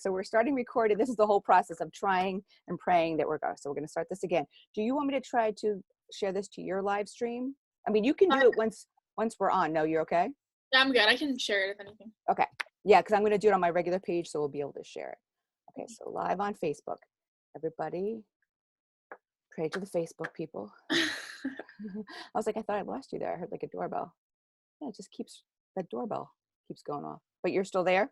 So we're starting recording. This is the whole process of trying and praying that we're going. So we're going to start this again. Do you want me to try to share this to your live stream? I mean, you can do it once we're on. No, you're okay? Yeah, I'm good. I can share it if anything. Okay. Yeah, because I'm going to do it on my regular page, so we'll be able to share it. Okay, so live on Facebook. Everybody, pray to the Facebook people. I was like, I thought I lost you there. I heard like a doorbell. Yeah, it just keeps, that doorbell keeps going off. But you're still there?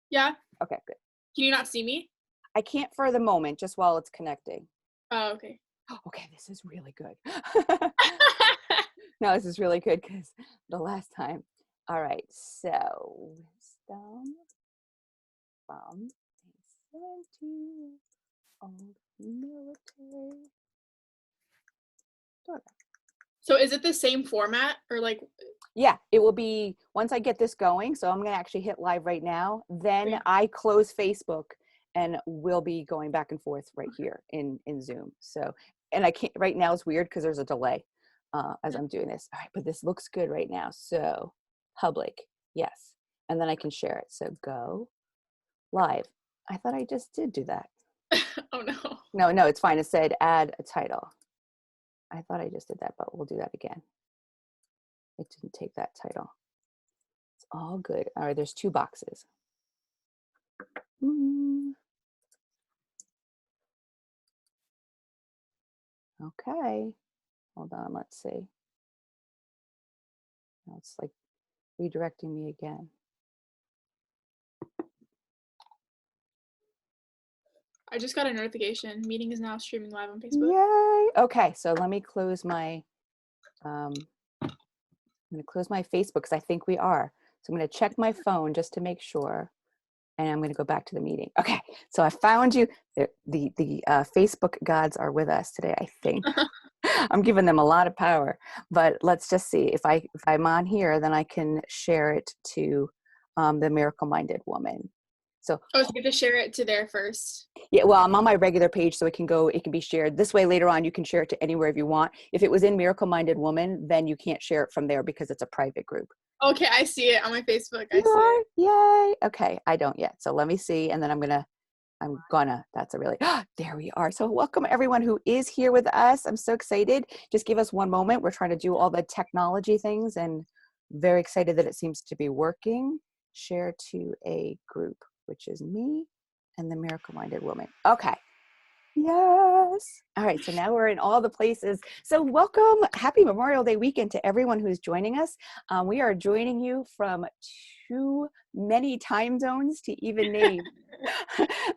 Yeah. Okay, good. Can you not see me? I can't for the moment, just while it's connecting. Oh, okay. Okay, this is really good. No, this is really good because the last time. All right, so wisdom from a 70-year-old military daughter. So is it the same format or like? Yeah, it will be once I get this going. So I'm going to actually hit live right now. Then I close Facebook and we'll be going back and forth right here in Zoom. So, and I can't, right now it's weird because there's a delay as I'm doing this. All right, but this looks good right now. So public, yes. And then I can share it. So go live. I thought I just did do that. Oh no. No, it's fine. It said add a title. I thought I just did that, but we'll do that again. It didn't take that title. It's all good. All right, there's 2 boxes. Okay, hold on, let's see. Now it's like redirecting me again. I just got a notification. Meeting is now streaming live on Facebook. Yay! Okay, so let me close my, I'm gonna close my Facebook because I think we are. So I'm gonna check my phone just to make sure. And I'm going to go back to the meeting. Okay, so I found you. The Facebook gods are with us today, I think. I'm giving them a lot of power, but let's just see if I'm on here, then I can share it to the miracle-minded woman. So you get to share it to there first. Yeah, well, I'm on my regular page, so it can be shared this way. Later on, you can share it to anywhere if you want. If it was in Miracle-Minded Woman, then you can't share it from there because it's a private group. Okay, I see it on my Facebook. I see it. Yay! Okay, I don't yet. So let me see, and then I'm gonna. That's a really. There we are. So welcome everyone who is here with us. I'm so excited. Just give us one moment. We're trying to do all the technology things, and very excited that it seems to be working. Share to a group, which is me and the Miracle-Minded Woman. Okay. Yes. All right. So now we're in all the places. So welcome. Happy Memorial Day weekend to everyone who's joining us. We are joining you from too many time zones to even name.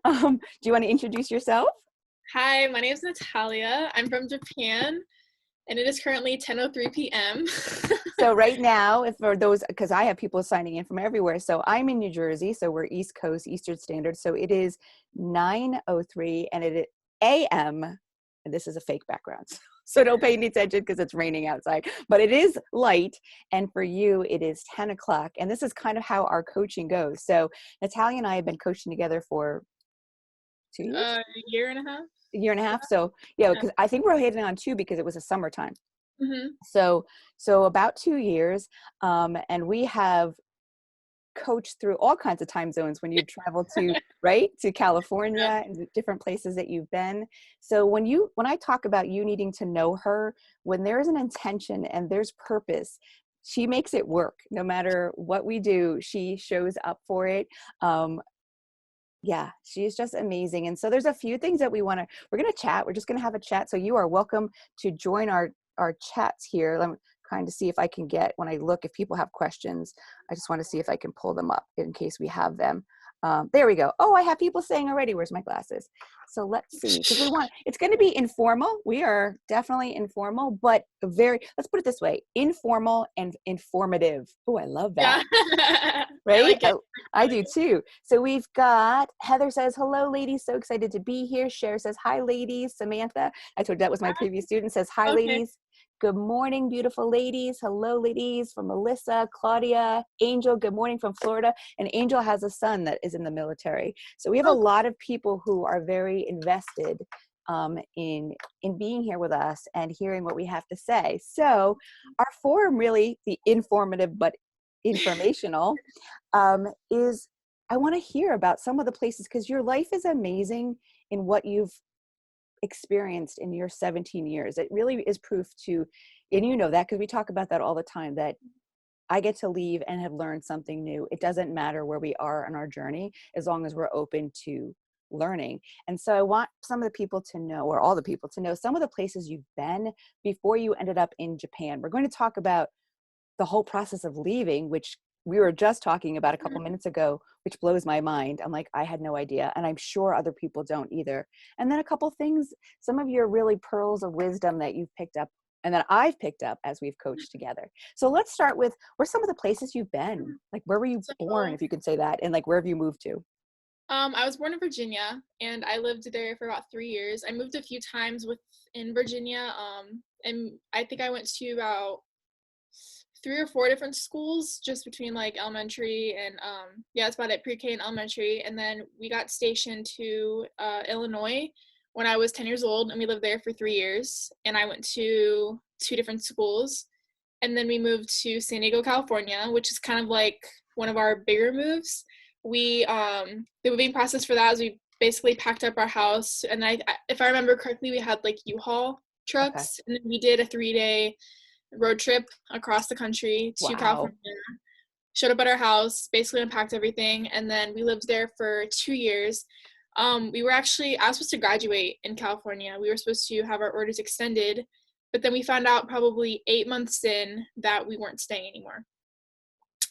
Do you want to introduce yourself? Hi, my name is Natalya. I'm from Japan, and it is currently 10:03 p.m. So right now, if for those, because I have people signing in from everywhere. So I'm in New Jersey, so we're East Coast, Eastern Standard. So it is 9:03 and it is a.m. and this is a fake background. So don't pay any attention because it's raining outside, but it is light. And for you, it is 10 o'clock. And this is kind of how our coaching goes. So Natalya and I have been coaching together for 2 years? A year and a half. A year and a half. So yeah, because I think we're hitting on 2 because it was a summertime. Mm-hmm. So about 2 years, and we have coached through all kinds of time zones when you travel to right to California and different places that you've been. So when I talk about you needing to know her, when there's an intention and there's purpose, she makes it work. No matter what we do, she shows up for it. Yeah, she's just amazing. And so there's a few things that we're going to chat. We're just going to have a chat. So you are welcome to join our chats here. I'm trying to see if I can get, when I look, if people have questions, I just want to see if I can pull them up in case we have them. There we go. Oh, I have people saying already, where's my glasses? So let's see, because it's going to be informal. We are definitely informal, but let's put it this way, informal and informative. Oh, I love that. Yeah. Right? I do too. So we've got, Heather says, hello ladies, so excited to be here. Cher says, hi ladies. Samantha, I told you that was my previous student, says, hi ladies. Good morning, beautiful ladies. Hello, ladies. From Melissa, Claudia, Angel. Good morning from Florida. And Angel has a son that is in the military. So we have a lot of people who are very invested in being here with us and hearing what we have to say. So our forum, really, the informative but informational, is I want to hear about some of the places, because your life is amazing in what you've experienced in your 17 years. It really is proof to, and you know that because we talk about that all the time, that I get to leave and have learned something new. It doesn't matter where we are on our journey, as long as we're open to learning. And so I want some of the people to know, or all the people to know, some of the places you've been before you ended up in Japan. We're going to talk about the whole process of leaving, which we were just talking about a couple minutes ago, which blows my mind. I'm like, I had no idea. And I'm sure other people don't either. And then a couple things, some of your really pearls of wisdom that you've picked up and that I've picked up as we've coached together. So let's start with, where some of the places you've been? Like, where were you born, So, if you could say that? And like, where have you moved to? I was born in Virginia, and I lived there for about 3 years. I moved a few times within Virginia, and I think I went to about 3 or 4 different schools just between like elementary and yeah, that's about it, pre-K and elementary. And then we got stationed to Illinois when I was 10 years old, and we lived there for 3 years. And I went to 2 different schools, and then we moved to San Diego, California, which is kind of like one of our bigger moves. We the moving process for that is we basically packed up our house, and if I remember correctly, we had like U-Haul Okay. trucks, and then we did a 3-day road trip across the country to Wow. California. Showed up at our house, basically unpacked everything, and then we lived there for 2 years. I was supposed to graduate in California. We were supposed to have our orders extended, but then we found out probably 8 months in that we weren't staying anymore.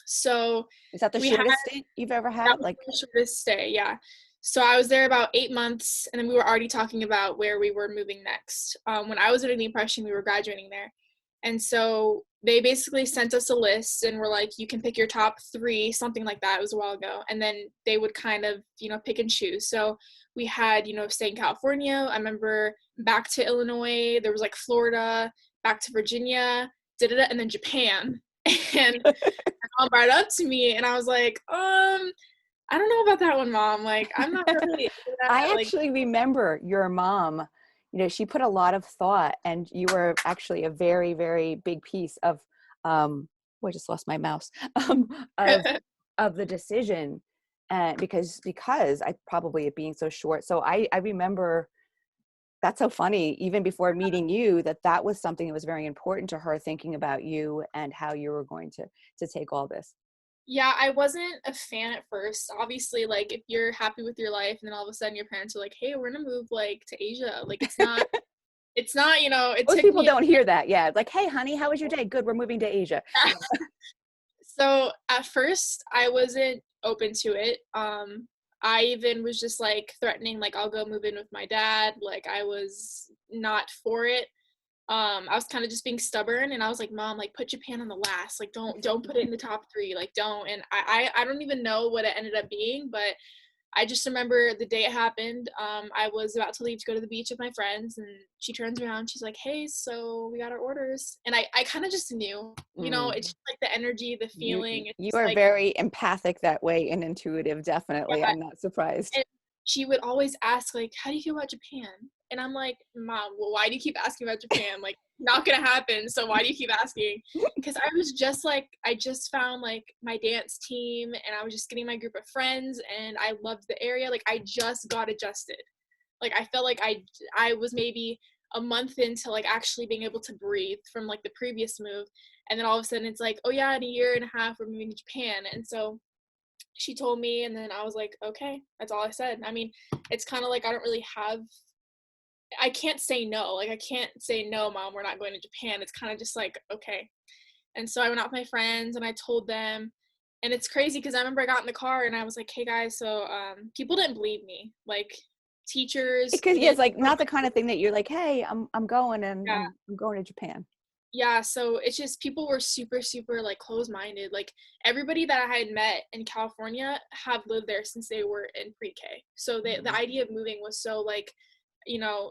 So Is that the we had shortest stint you've ever that had? was Like, the shortest stay, yeah. So I was there about 8 months, and then we were already talking about where we were moving next. When I was under the impression we were graduating there. And so they basically sent us a list and were like, you can pick your top 3, something like that. It was a while ago. And then they would kind of, pick and choose. So we had, stay in California. I remember back to Illinois, there was like Florida, back to Virginia, and then Japan. And my mom brought it up to me, and I was like, I don't know about that one, Mom. Like, I'm not really into I that. Like, actually remember your mom, she put a lot of thought, and you were actually a very, very big piece of, oh, I just lost my mouse, of, of the decision. And because I probably it being so short. So I remember, that's so funny, even before meeting you, that was something that was very important to her, thinking about you and how you were going to take all this. yeah, I wasn't a fan at first. Obviously, like, if you're happy with your life, and then all of a sudden your parents are like, hey, we're gonna move, like, to Asia. Like, it Most took people me. don't hear that. Yeah. Like, hey, honey, how was your day? Good. We're moving to Asia. So at first, I wasn't open to it. I even was just like threatening, like, I'll go move in with my dad. Like, I was not for it. I was kind of just being stubborn, and I was like, Mom, like, put Japan on the last. Like, don't put it in the top 3. Like, don't. And I don't even know what it ended up being, but I just remember the day it happened. I was about to leave to go to the beach with my friends, and she turns around. She's like, "Hey, so we got our orders." And I kind of just knew, it's Mm. just like the energy, the You feeling. It's you just are like, very empathic that way, and intuitive. Definitely. yeah. I'm not surprised. And she would always ask, like, "How do you feel about Japan?" And I'm like, "Mom, well, why do you keep asking about Japan? Like, not gonna happen. So why do you keep asking?" Because I was just like, I just found like my dance team, and I was just getting my group of friends, and I loved the area. Like, I just got adjusted. Like, I felt like I was maybe a month into like actually being able to breathe from like the previous move, and then all of a sudden it's like, oh yeah, in a year and a half we're moving to Japan. And so she told me, and then I was like, okay, that's all I said. I mean, it's kind of like I can't say no. Like, I can't say no, Mom, we're not going to Japan. It's kind of just like, okay. And so I went out with my friends, and I told them. And it's crazy because I remember I got in the car, and I was like, hey guys, so people didn't believe me. Like, teachers, Because they yeah, it's didn't like know. not the kind of thing that you're like, hey, I'm going, and Yeah. I'm going to Japan. Yeah, so it's just people were super, super like closed-minded. Like, everybody that I had met in California have lived there since they were in pre-K. So the Mhm. idea of moving was so like,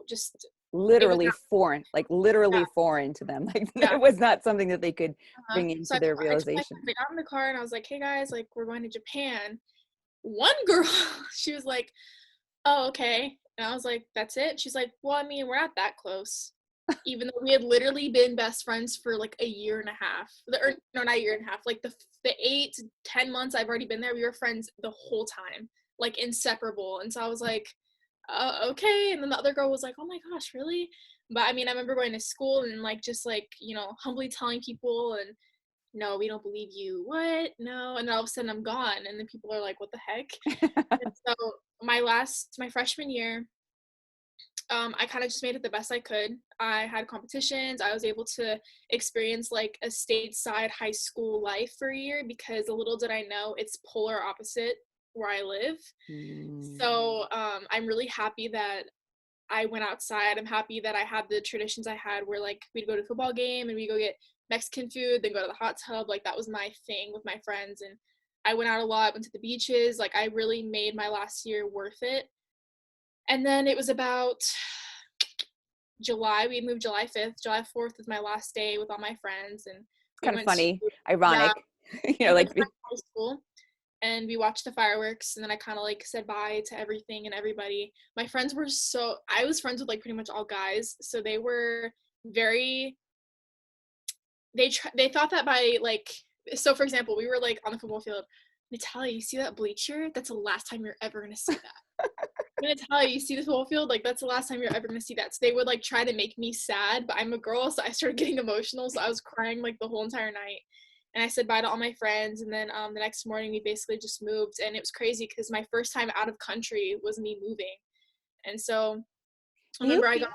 just it was Literally not. foreign, like Yeah, literally foreign to them. Like yeah. it was not something that they could Uh-huh. bring So into I their told, I told my realization. friends, I got in the car, and I was like, hey guys, like, we're going to Japan. One girl, she was like, oh, okay. And I was like, that's it? She's like, well, I mean, we're not that close. even though we had literally been best friends for like a year and a half. Or no, not a year and a half. Like the 8 to 10 months I've already been there, we were friends the whole time, like inseparable. And so I was like, okay. And then the other girl was like, oh my gosh, really? But I mean, I remember going to school and like just like, you know, humbly telling people, and no, we don't believe you. What? No. And then all of a sudden I'm gone, and then people are like, what the heck? And so my freshman year, I kind of just made it the best I could. I had competitions. I was able to experience like a stateside high school life for a year, because little did I know it's polar opposite where I live. So I'm really happy that I went outside. I'm happy that I had the traditions I had where like we'd go to a football game and we'd go get Mexican food, then go to the hot tub. Like that was my thing with my friends. And I went out a lot, went to the beaches. Like I really made my last year worth it. And then it was about July. We had moved July 5th. July 4th was my last day with all my friends. And we Kind of went to, funny, yeah, ironic. You know, we went like to my high school and we watched the fireworks. And then I kind of like said bye to everything and everybody. My friends were I was friends with like pretty much all guys. So they were very, they thought that by like, so for example, we were like on the football field. Natalya, you see that bleacher? That's the last time you're ever going to see that. I'm gonna tell you, see this whole field, like that's the last time you're ever gonna see that. So they would like try to make me sad, but I'm a girl, so I started getting emotional. So I was crying like the whole entire night. And I said bye to all my friends. And then the next morning we basically just moved, and it was crazy because my first time out of country was me moving. And so I remember I got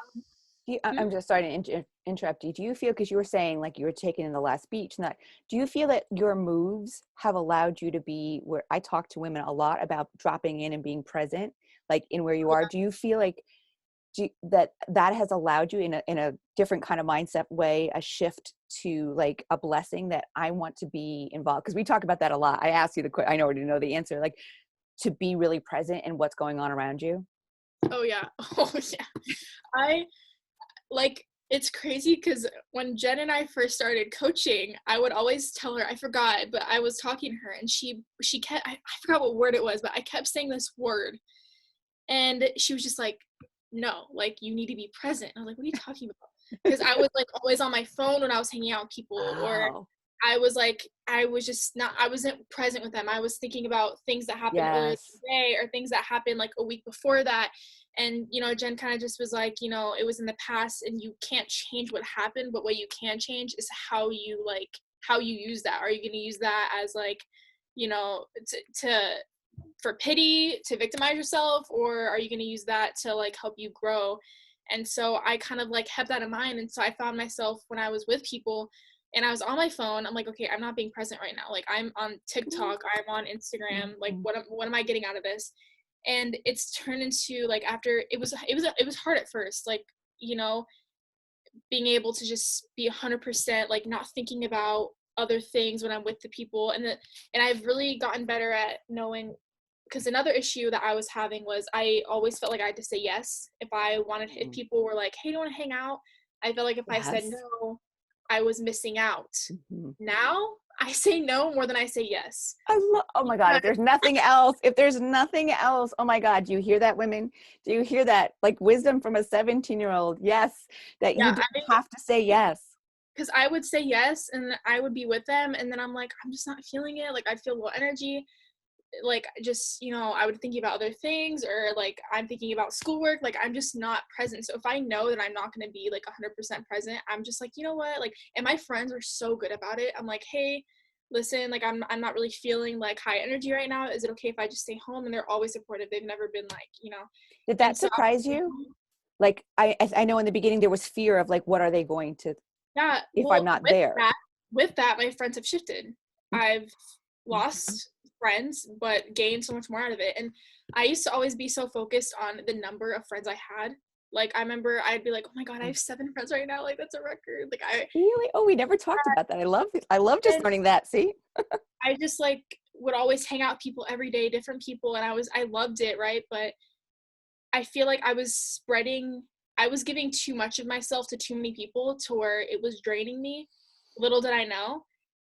I'm just sorry to interrupt you. Do you feel, because you were saying like you were taken in the last beach, and that, do you feel that your moves have allowed you to be where, I talk to women a lot about dropping in and being present, like in where you are. Do you feel like that has allowed you in a different kind of mindset way, a shift to like a blessing that I want to be involved? Because we talk about that a lot. I asked you I already know the answer, like to be really present in what's going on around you. Oh yeah. Oh yeah. I like, it's crazy because when Jen and I first started coaching, I would always tell her, I forgot, but I was talking to her and she kept, I forgot what word it was, but I kept saying this word. And she was just like, no, like you need to be present. And I was like, what are you talking about? Because I was like always on my phone when I was hanging out with people, or Wow. I was like, I wasn't present with them. I was thinking about things that happened earlier Yes. today, or things that happened like a week before that. And, you know, Jen kind of just was like, you know, it was in the past and you can't change what happened, but what you can change is how you use that. Are you going to use that as like, you know, for pity, to victimize yourself, or are you going to use that to like help you grow? And so I kind of like kept that in mind. And so I found myself when I was with people and I was on my phone, I'm like, okay, I'm not being present right now. Like I'm on TikTok, I'm on Instagram. Like what am I getting out of this? And it's turned into like, after it was hard at first, like, you know, being able to just be 100% like not thinking about other things when I'm with the people. And I've really gotten better at knowing, because another issue that I was having was I always felt like I had to say yes if people were like, hey, do you want to hang out? I felt like if I said no, I was missing out. Now I say no more than I say yes. Oh my God, if there's nothing else, oh my God, do you hear that, women? Do you hear that? Like wisdom from a 17-year-old. Yes, that you don't have to say yes. Because I would say yes and I would be with them, and then I'm like, I'm just not feeling it. Like I'd feel low energy. Like just, you know, I would think about other things, or like I'm thinking about schoolwork. Like I'm just not present. So if I know that I'm not going to be like 100% present, I'm just like, you know what? Like, and my friends are so good about it. I'm like, hey, listen, like I'm not really feeling like high energy right now. Is it okay if I just stay home? And they're always supportive. They've never been like, you know. Did that surprise you? Like I know in the beginning there was fear of like, what are they going to, yeah, if I'm not there? With that, my friends have shifted. I've lost friends but gained so much more out of it. And I used to always be so focused on the number of friends I had. Like I remember I'd be like, oh my God, I have 7 friends right now, like that's a record. Like I really, oh, we never talked about that. I love just learning that. See, I just like would always hang out with people every day, different people, and I loved it, right? But I feel like I was giving too much of myself to too many people to where it was draining me. Little did I know.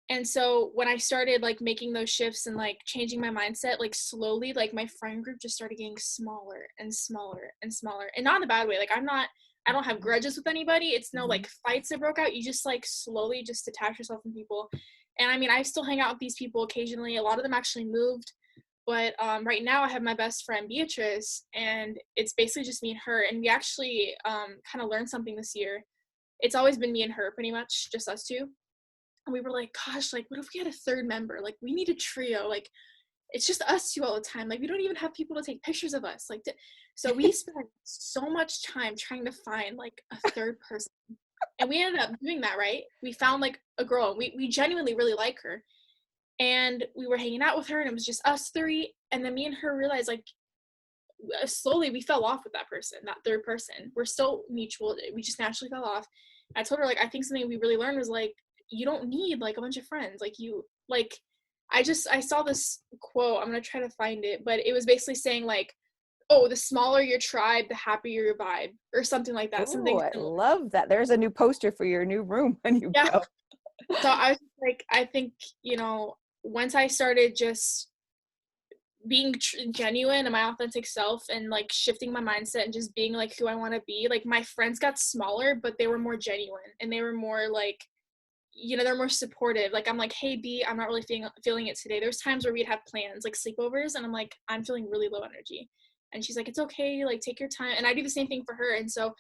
And so when I started like making those shifts and like changing my mindset, like slowly, like my friend group just started getting smaller and smaller and smaller, and not in a bad way. Like I'm not I don't have grudges with anybody. It's no like fights that broke out. You just like slowly just detach yourself from people. And I mean, I still hang out with these people occasionally. A lot of them actually moved. But right now I have my best friend Beatrice, and it's basically just me and her. And we actually kind of learned something this year. It's always been me and her, pretty much, just us two. And we were like, gosh, like, what if we had a third member? Like, we need a trio. Like, it's just us two all the time. Like, we don't even have people to take pictures of us. Like, so we spent so much time trying to find, like, a third person. And we ended up doing that, right? We found, like, a girl. We genuinely really like her. And we were hanging out with her, and it was just us three. And then me and her realized, like, slowly we fell off with that person, that third person. We're still mutual. We just naturally fell off. I told her, like, I think something we really learned was, like, you don't need, like, a bunch of friends. Like, you, like, I saw this quote. I'm going to try to find it. But it was basically saying, like, oh, the smaller your tribe, the happier your vibe, or something like that. Oh, Something I similar. love that. There's a new poster for your new room when you Yeah. go. So I was like, I think, you know, once I started just being genuine and my authentic self and like shifting my mindset and just being like who I want to be, like my friends got smaller, but they were more genuine and they were more like, you know, they're more supportive. Like I'm like, hey B, I'm not really feeling it today. There's times where we'd have plans like sleepovers and I'm like, I'm feeling really low energy, and she's like, it's okay, like take your time. And I do the same thing for her. And so,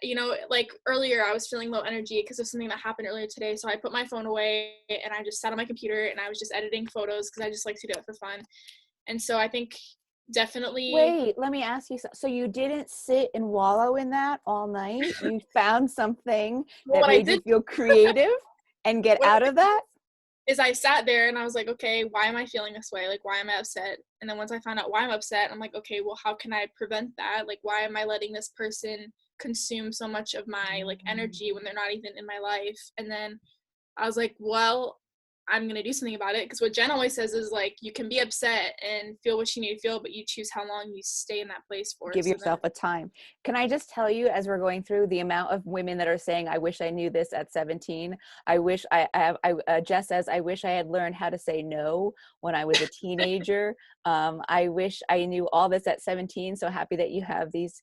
you know, like earlier I was feeling low energy because of something that happened earlier today, so I put my phone away and I just sat on my computer and I was just editing photos because I just like to do it for fun. And so I think definitely. Wait, let me ask you something. So you didn't sit and wallow in that all night? You found something Well, that what I made you did, feel creative and get what I out did of that? is I sat there and I was like, okay, why am I feeling this way? Like, why am I upset? And then once I found out why I'm upset, I'm like, okay, well, how can I prevent that? Like, why am I letting this person consume so much of my like energy when they're not even in my life? And then I was like, well, I'm going to do something about it. Because what Jen always says is like, you can be upset and feel what you need to feel, but you choose how long you stay in that place for. Give So then, yourself a time. Can I just tell you, as we're going through, the amount of women that are saying, I wish I knew this at 17. I wish Jess says, I wish I had learned how to say no when I was a teenager. I wish I knew all this at 17. So happy that you have these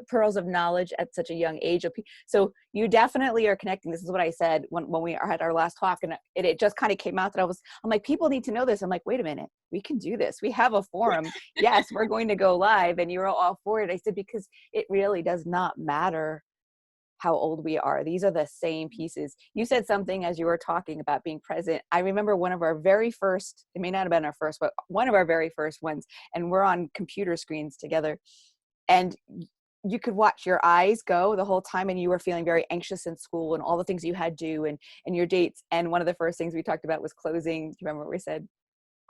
pearls of knowledge at such a young age. So you definitely are connecting. This is what I said when we had our last talk, and it just kind of came out that I'm like, people need to know this. I'm like, wait a minute, we can do this. We have a forum. Yes, we're going to go live, and you're all for it. I said, because it really does not matter how old we are. These are the same pieces. You said something as you were talking about being present. I remember one of our very first, it may not have been our first, but one of our very first ones, and we're on computer screens together, and you could watch your eyes go the whole time, and you were feeling very anxious in school and all the things you had to do and your dates. And one of the first things we talked about was closing. Do you remember what we said?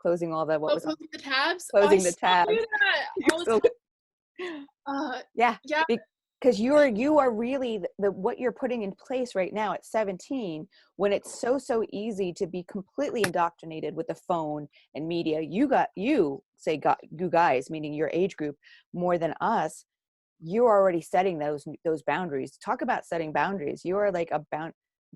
Closing all the, what was it? closing the tabs. Oh, I Closing the still do tabs. that all the time. Yeah. Yeah. Because you are really what you're putting in place right now at 17, when it's so easy to be completely indoctrinated with the phone and media. You guys, meaning your age group, more than us. You're already setting those boundaries. Talk about setting boundaries. You are like okay,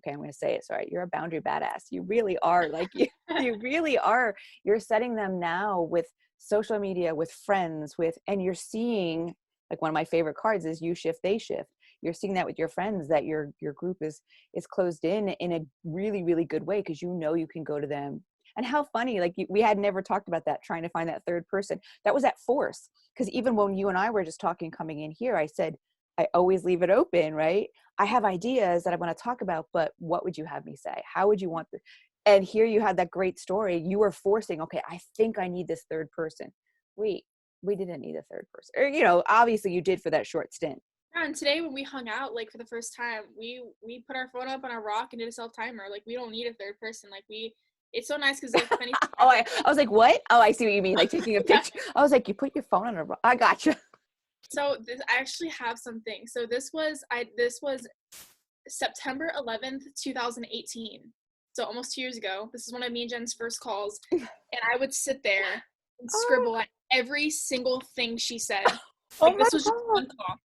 I'm going to say it. Sorry. You're a boundary badass. You really are. Like you really are. You're setting them now with social media, with friends, and you're seeing, like, one of my favorite cards is you shift, they shift. You're seeing that with your friends, that your group is closed in a really, really good way, because you can go to them. And how funny, like we had never talked about that, trying to find that third person. That was at force. Because even when you and I were just talking coming in here, I said, I always leave it open, right? I have ideas that I want to talk about, but what would you have me say? How would you want this? And here you had that great story. You were forcing, okay, I think I need this third person. Wait, we didn't need a third person. Or, obviously you did for that short stint. Yeah, and today when we hung out, like for the first time, we put our phone up on a rock and did a self timer. Like we don't need a third person. Like it's so nice because like if anything. Oh, I was like, what? Oh, I see what you mean. Like taking a picture. Yeah. I was like, you put your phone on a rock. I gotcha. So I actually have something. So this was September 11th, 2018. So almost 2 years ago. This is one of me and Jen's first calls, and I would sit there and scribble at every single thing she said. Like this was just one call.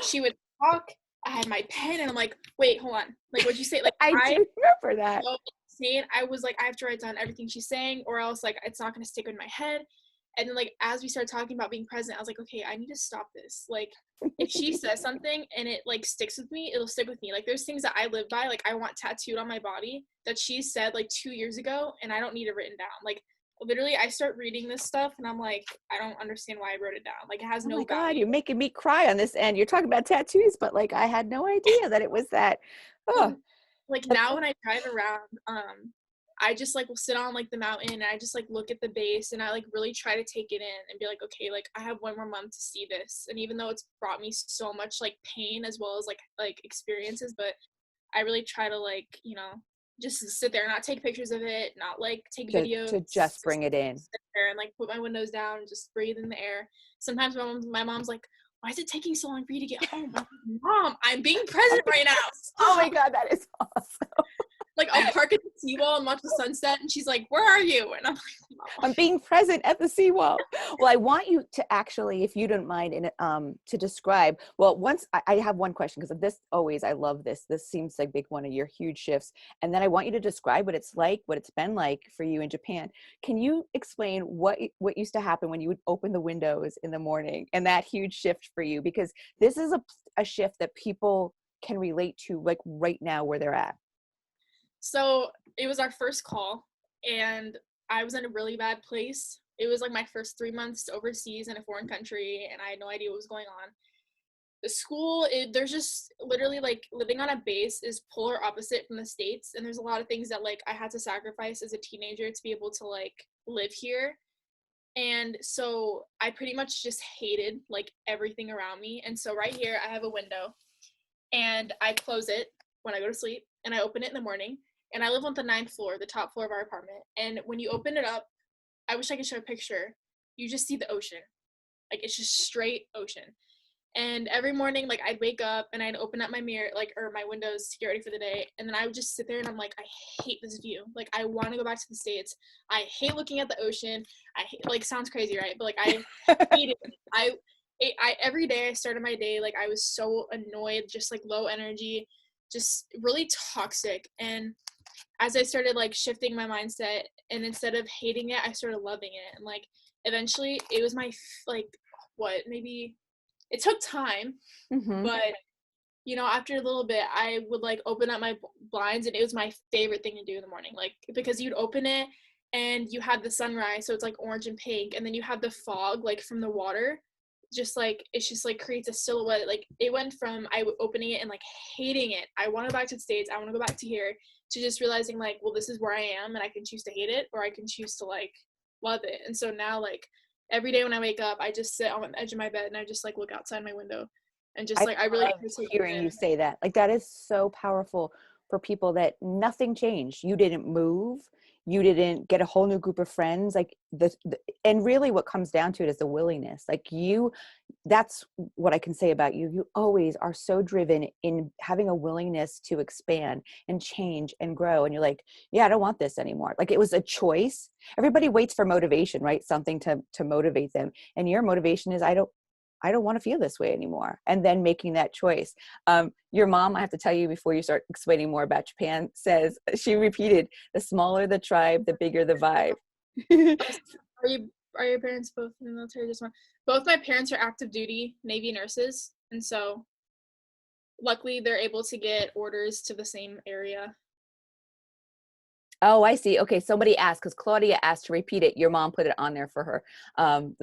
She would talk. I had my pen, and I'm like, wait, hold on. Like, what'd you say? Like, I do remember that. So insane. I was like, I have to write down everything she's saying, or else like it's not gonna stick in my head. And then like as we started talking about being present, I was like, okay, I need to stop this. Like if she says something and it like sticks with me, it'll stick with me. Like there's things that I live by, like I want tattooed on my body that she said like 2 years ago, and I don't need it written down. Like literally I start reading this stuff and I'm like, I don't understand why I wrote it down. Like it has Oh no my God, value. you're making me cry on this end. You're talking about tattoos, but like I had no idea that it was that. Oh, So, like now when I drive around, I just like will sit on like the mountain and I just like look at the base and I like really try to take it in and be like, okay, like I have one more month to see this. And even though it's brought me so much like pain as well as like experiences, but I really try to like, just sit there, not take pictures of it, not like take videos, to just bring it in. sit there and like put my windows down and just breathe in the air. Sometimes my mom's like, why is it taking so long for you to get home? I'm like, Mom, I'm being present right now. Oh my Stop. God, that is awesome. Like I'll park at the seawall and watch the sunset, and she's like, "Where are you?" And I'm like, Mom. I'm being present at the seawall. Well, I want you to actually, if you don't mind, to describe. Well, once I have one question because of this. Always, I love this. This seems like big one of your huge shifts, and then I want you to describe what it's like, what it's been like for you in Japan. Can you explain what used to happen when you would open the windows in the morning and that huge shift for you? Because this is a shift that people can relate to, like right now where they're at. So it was our first call, and I was in a really bad place. It was like my first 3 months overseas in a foreign country, and I had no idea what was going on. The school, there's just literally like living on a base is polar opposite from the States, and there's a lot of things that like I had to sacrifice as a teenager to be able to like live here. And so I pretty much just hated like everything around me. And so right here, I have a window, and I close it when I go to sleep, and I open it in the morning. And I live on the 9th floor, the top floor of our apartment. And when you open it up, I wish I could show a picture. You just see the ocean. Like it's just straight ocean. And every morning, like I'd wake up and I'd open up my mirror, like, or my windows to get ready for the day. And then I would just sit there and I'm like, I hate this view. Like I want to go back to the States. I hate looking at the ocean. I hate, like, sounds crazy, right? But like I hate it. I every day I started my day, like I was so annoyed, just like low energy, just really toxic. And as I started like shifting my mindset, and instead of hating it, I started loving it. And like eventually it was my like what, maybe it took time, Mm-hmm. but after a little bit I would like open up my blinds, and it was my favorite thing to do in the morning, like because you'd open it and you had the sunrise, so it's like orange and pink, and then you have the fog like from the water, just like it's just like creates a silhouette. Like it went from opening it and like hating it, I want to go back to the States, I want to go back to here, to just realizing like, well, this is where I am, and I can choose to hate it or I can choose to like love it. And so now like every day when I wake up, I just sit on the edge of my bed and I just like look outside my window and just like I really love hearing you say that. Like that is so powerful for people that nothing changed. You didn't move. You didn't get a whole new group of friends. Like and really what comes down to it is the willingness. Like that's what I can say about you. You always are so driven in having a willingness to expand and change and grow. And you're like, yeah, I don't want this anymore. Like it was a choice. Everybody waits for motivation, right? Something to motivate them. And your motivation is, I don't want to feel this way anymore. And then making that choice. Your mom, I have to tell you before you start explaining more about Japan, says, she repeated, the smaller the tribe, the bigger the vibe. Are your parents both in the military? Just one. Both my parents are active duty Navy nurses. And so luckily they're able to get orders to the same area. Oh, I see. Okay. Somebody asked, because Claudia asked to repeat it. Your mom put it on there for her. I'm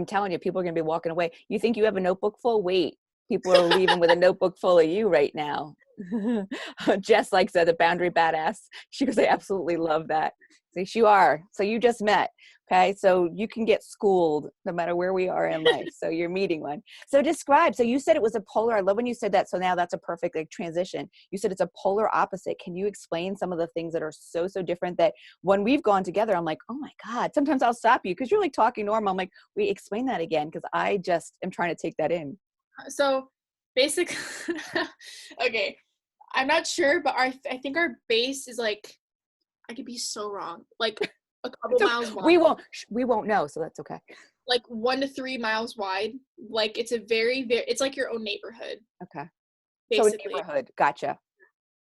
telling you, people are going to be walking away. You think you have a notebook full? Wait, people are leaving with a notebook full of you right now. Jess likes that, the boundary badass. She goes, I absolutely love that. So you are. So you just met. Okay. So you can get schooled no matter where we are in life. So you're meeting one. So describe. So you said it was a polar. I love when you said that. So now that's a perfect like transition. You said it's a polar opposite. Can you explain some of the things that are so different that when we've gone together, I'm like, oh my God, sometimes I'll stop you because you're like talking normal. I'm like, wait, explain that again. Cause I just am trying to take that in. So basically, okay, I'm not sure, but I think our base is like, I could be so wrong, like a couple miles wide. We won't know, so that's okay. Like 1 to 3 miles wide. Like it's a very, very, it's like your own neighborhood. Okay. Basically. So a neighborhood. Gotcha.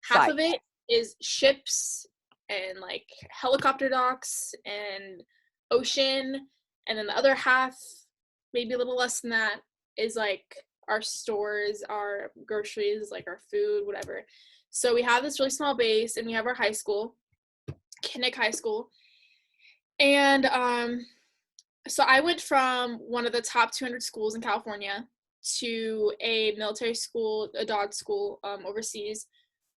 Half of it is ships and like helicopter docks and ocean, And then the other half, maybe a little less than that, is like our stores, our groceries, like our food, whatever. So we have this really small base, and we have our high school, Kinnick High School. And so I went from one of the top 200 schools in California to a military school, a DOD school overseas.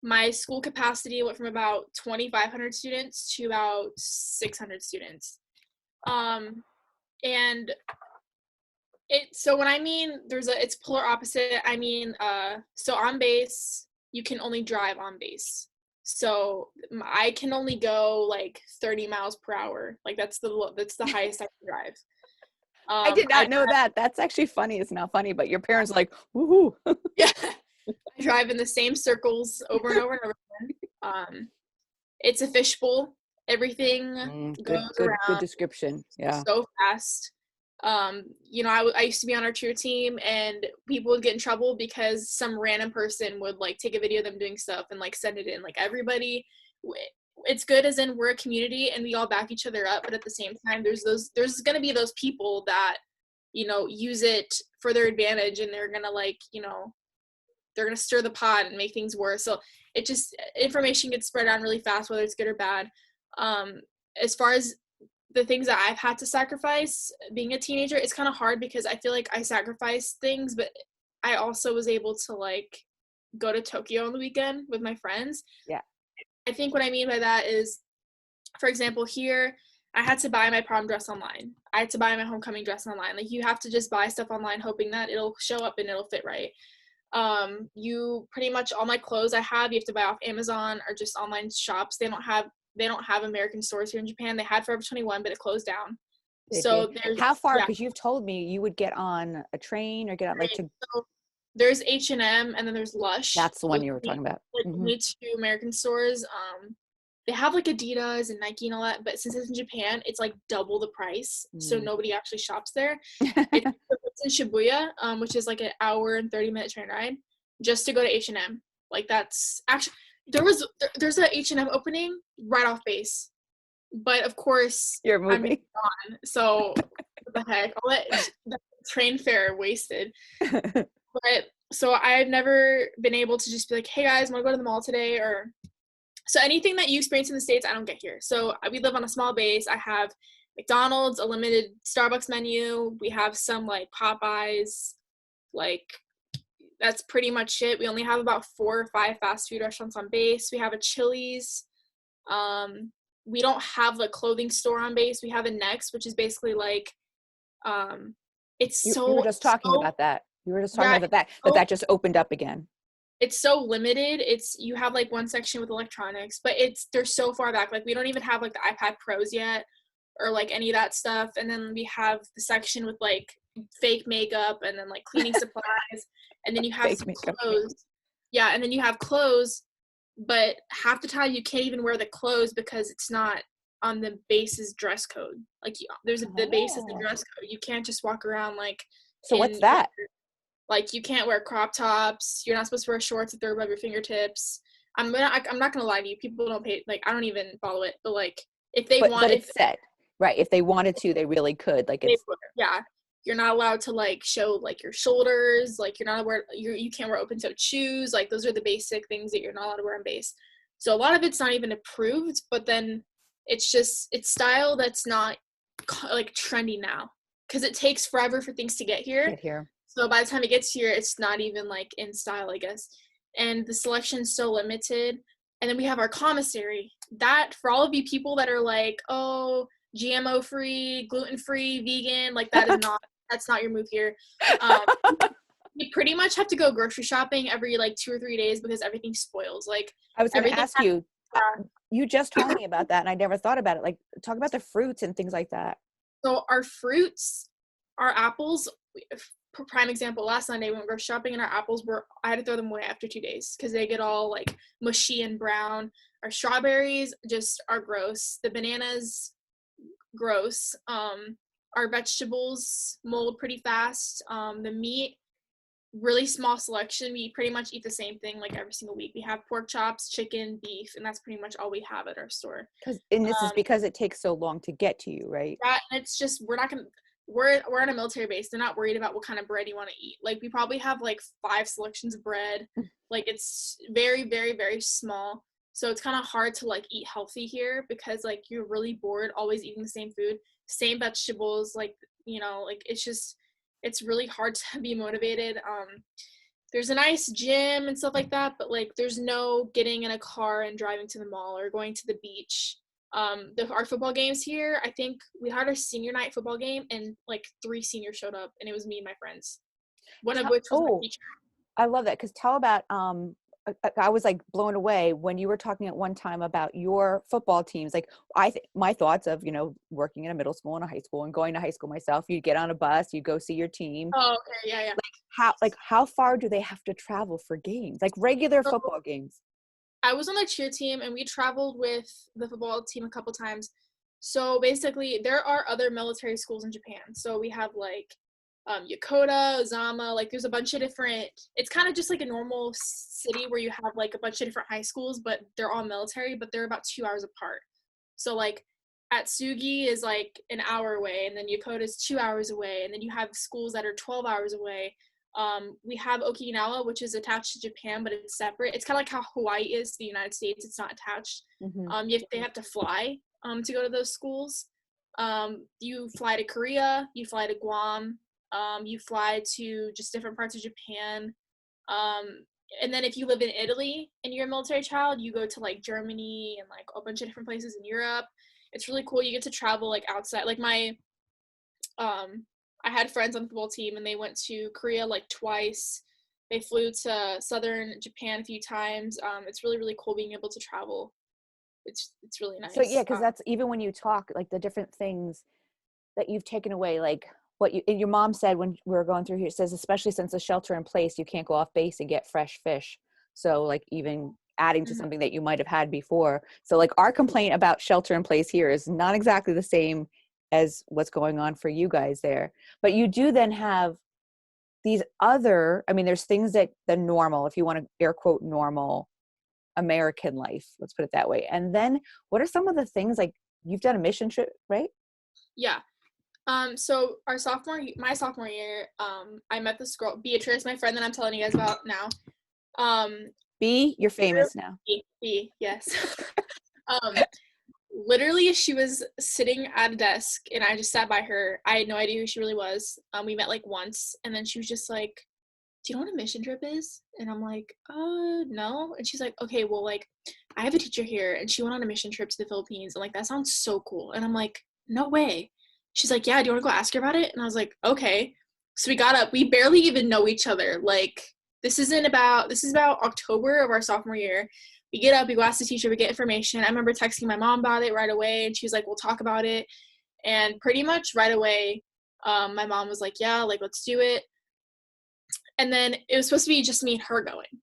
My school capacity went from about 2,500 students to about 600 students. And so when I mean it's polar opposite, I mean, so on base, you can only drive on base. So I can only go like 30 miles per hour. Like that's the highest I can drive. I did not know that. That's actually funny. It's not funny, but your parents are like, woohoo. Yeah. I drive in the same circles over and over and over again. It's a fishbowl. Everything goes around. Good description. Yeah. So fast. You know, I used to be on our cheer team, and people would get in trouble because some random person would like take a video of them doing stuff and like send it in. Like everybody, it's good as in we're a community and we all back each other up, but at the same time, there's gonna be those people that, you know, use it for their advantage, and they're gonna like, you know, they're gonna stir the pot and make things worse. So it just, information gets spread around really fast, whether it's good or bad. As far as the things that I've had to sacrifice being a teenager, it's kind of hard because I feel like I sacrificed things, but I also was able to like go to Tokyo on the weekend with my friends. Yeah. I think what I mean by that is, for example, here, I had to buy my prom dress online. I had to buy my homecoming dress online. Like you have to just buy stuff online hoping that it'll show up and it'll fit right. You pretty much, all my clothes I have, you have to buy off Amazon or just online shops. They don't have American stores here in Japan. They had Forever 21, but it closed down. So there's, how far? Because you've told me you would get on a train or get on like to. So there's H&M and then there's Lush. That's the one you were talking about. Like only two American stores. They have like Adidas and Nike and all that, but since it's in Japan, it's like double the price. So nobody actually shops there. It's in Shibuya, which is like an hour and 30-minute train ride just to go to H&M. Like that's actually, there's a H&M opening right off base, but of course you're moving on, so what the heck, I'll let the train fare wasted. But so I've never been able to just be like, hey guys, want to go to the mall today? Or so anything that you experience in the States, I don't get here. So we live on a small base. I have McDonald's, a limited Starbucks menu. We have some like Popeyes, like that's pretty much it. We only have about 4 or 5 fast food restaurants on base. We have a Chili's. We don't have a clothing store on base. We have a Next, which is basically like, it's so. You were just talking about that. You were just talking about that. That just opened up again. It's so limited. You have like one section with electronics, but they're so far back. Like we don't even have like the iPad Pros yet, or like any of that stuff. And then we have the section with like fake makeup and then like cleaning supplies. And then you have some clothes. Yeah, and then you have clothes, but half the time you can't even wear the clothes because it's not on the base's dress code. Like the base is the dress code. You can't just walk around like. So what's that? Like you can't wear crop tops. You're not supposed to wear shorts if they're above your fingertips. I'm not gonna lie to you. People don't pay. Like I don't even follow it. But like if they want, but it's set right. If they wanted to, they really could. Like it's yeah. You're not allowed to like show like your shoulders. Like you're not aware. You can't wear open-toed shoes. Like those are the basic things that you're not allowed to wear on base. So a lot of it's not even approved. But then it's style that's not like trendy now because it takes forever for things to get here. So by the time it gets here, it's not even like in style, I guess. And the selection's so limited. And then we have our commissary. That for all of you people that are like, oh, GMO free, gluten free, vegan, like that's not your move here. You pretty much have to go grocery shopping every like 2 or 3 days because everything spoils. Like I was going to ask you, you just told me about that and I never thought about it. Like talk about the fruits and things like that. So our fruits, our apples, prime example, last Sunday when we were shopping and our apples I had to throw them away after 2 days because they get all like mushy and brown. Our strawberries just are gross. The bananas, gross. Our vegetables mold pretty fast. The meat, really small selection. We pretty much eat the same thing like every single week. We have pork chops, chicken, beef, and that's pretty much all we have at our store. And this is because it takes so long to get to you, right? That, and it's just, we're not gonna, we're on a military base. They're not worried about what kind of bread you want to eat. Like, we probably have like 5 selections of bread. Like, it's very, very, very small. So it's kind of hard to like eat healthy here because like you're really bored always eating the same food, same vegetables. Like, you know, like it's just, it's really hard to be motivated. There's a nice gym and stuff like that, but like there's no getting in a car and driving to the mall or going to the beach. Our football games here, I think we had our senior night football game and like 3 seniors showed up, and it was me and my friends, one of which was my teacher. I love that, because tell about I was like blown away when you were talking at one time about your football teams. Like, my thoughts of, you know, working in a middle school and a high school and going to high school myself, you'd get on a bus, you go see your team. Oh, okay, yeah. How far do they have to travel for games, like regular football games? I was on the cheer team, and we traveled with the football team a couple times. So basically, there are other military schools in Japan. So we have like Yokota, Ozama, like there's a bunch of different, it's kind of just like a normal city where you have like a bunch of different high schools, but they're all military, but they're about 2 hours apart. So like Atsugi is like an hour away, and then Yokota is 2 hours away, and then you have schools that are 12 hours away. We have Okinawa, which is attached to Japan, but it's separate. It's kind of like how Hawaii is to the United States. It's not attached. They have to fly to go to those schools. You fly to Korea, you fly to Guam, you fly to just different parts of Japan. And then if you live in Italy and you're a military child, you go to like Germany and like a bunch of different places in Europe. It's really cool. You get to travel like outside. Like I had friends on the football team, and they went to Korea like twice. They flew to southern Japan a few times. It's really, really cool being able to travel. It's really nice. So yeah, because that's, even when you talk, like the different things that you've taken away, like what your mom said when we were going through here, it says, especially since the shelter in place, you can't go off base and get fresh fish. So like even adding to something that you might have had before. So like our complaint about shelter in place here is not exactly the same as what's going on for you guys there. But you do then have these other, I mean, there's things that the normal, if you want to air quote normal American life, let's put it that way. And then what are some of the things, like you've done a mission trip, right? Yeah. So my sophomore year, I met this girl, Beatrice, my friend that I'm telling you guys about now. B, you're famous now. B, yes. Literally, she was sitting at a desk, and I just sat by her. I had no idea who she really was. We met like once, and then she was just like, "Do you know what a mission trip is?" And I'm like, no." And she's like, "Okay, well, like, I have a teacher here, and she went on a mission trip to the Philippines, and like that sounds so cool." And I'm like, "No way." She's like, "Yeah, do you want to go ask her about it?" And I was like, "Okay." So we got up. We barely even know each other. Like, this is about October of our sophomore year. We get up, we go ask the teacher, we get information. I remember texting my mom about it right away, and she was like, "We'll talk about it." And pretty much right away, my mom was like, "Yeah, like, let's do it." And then it was supposed to be just me and her going.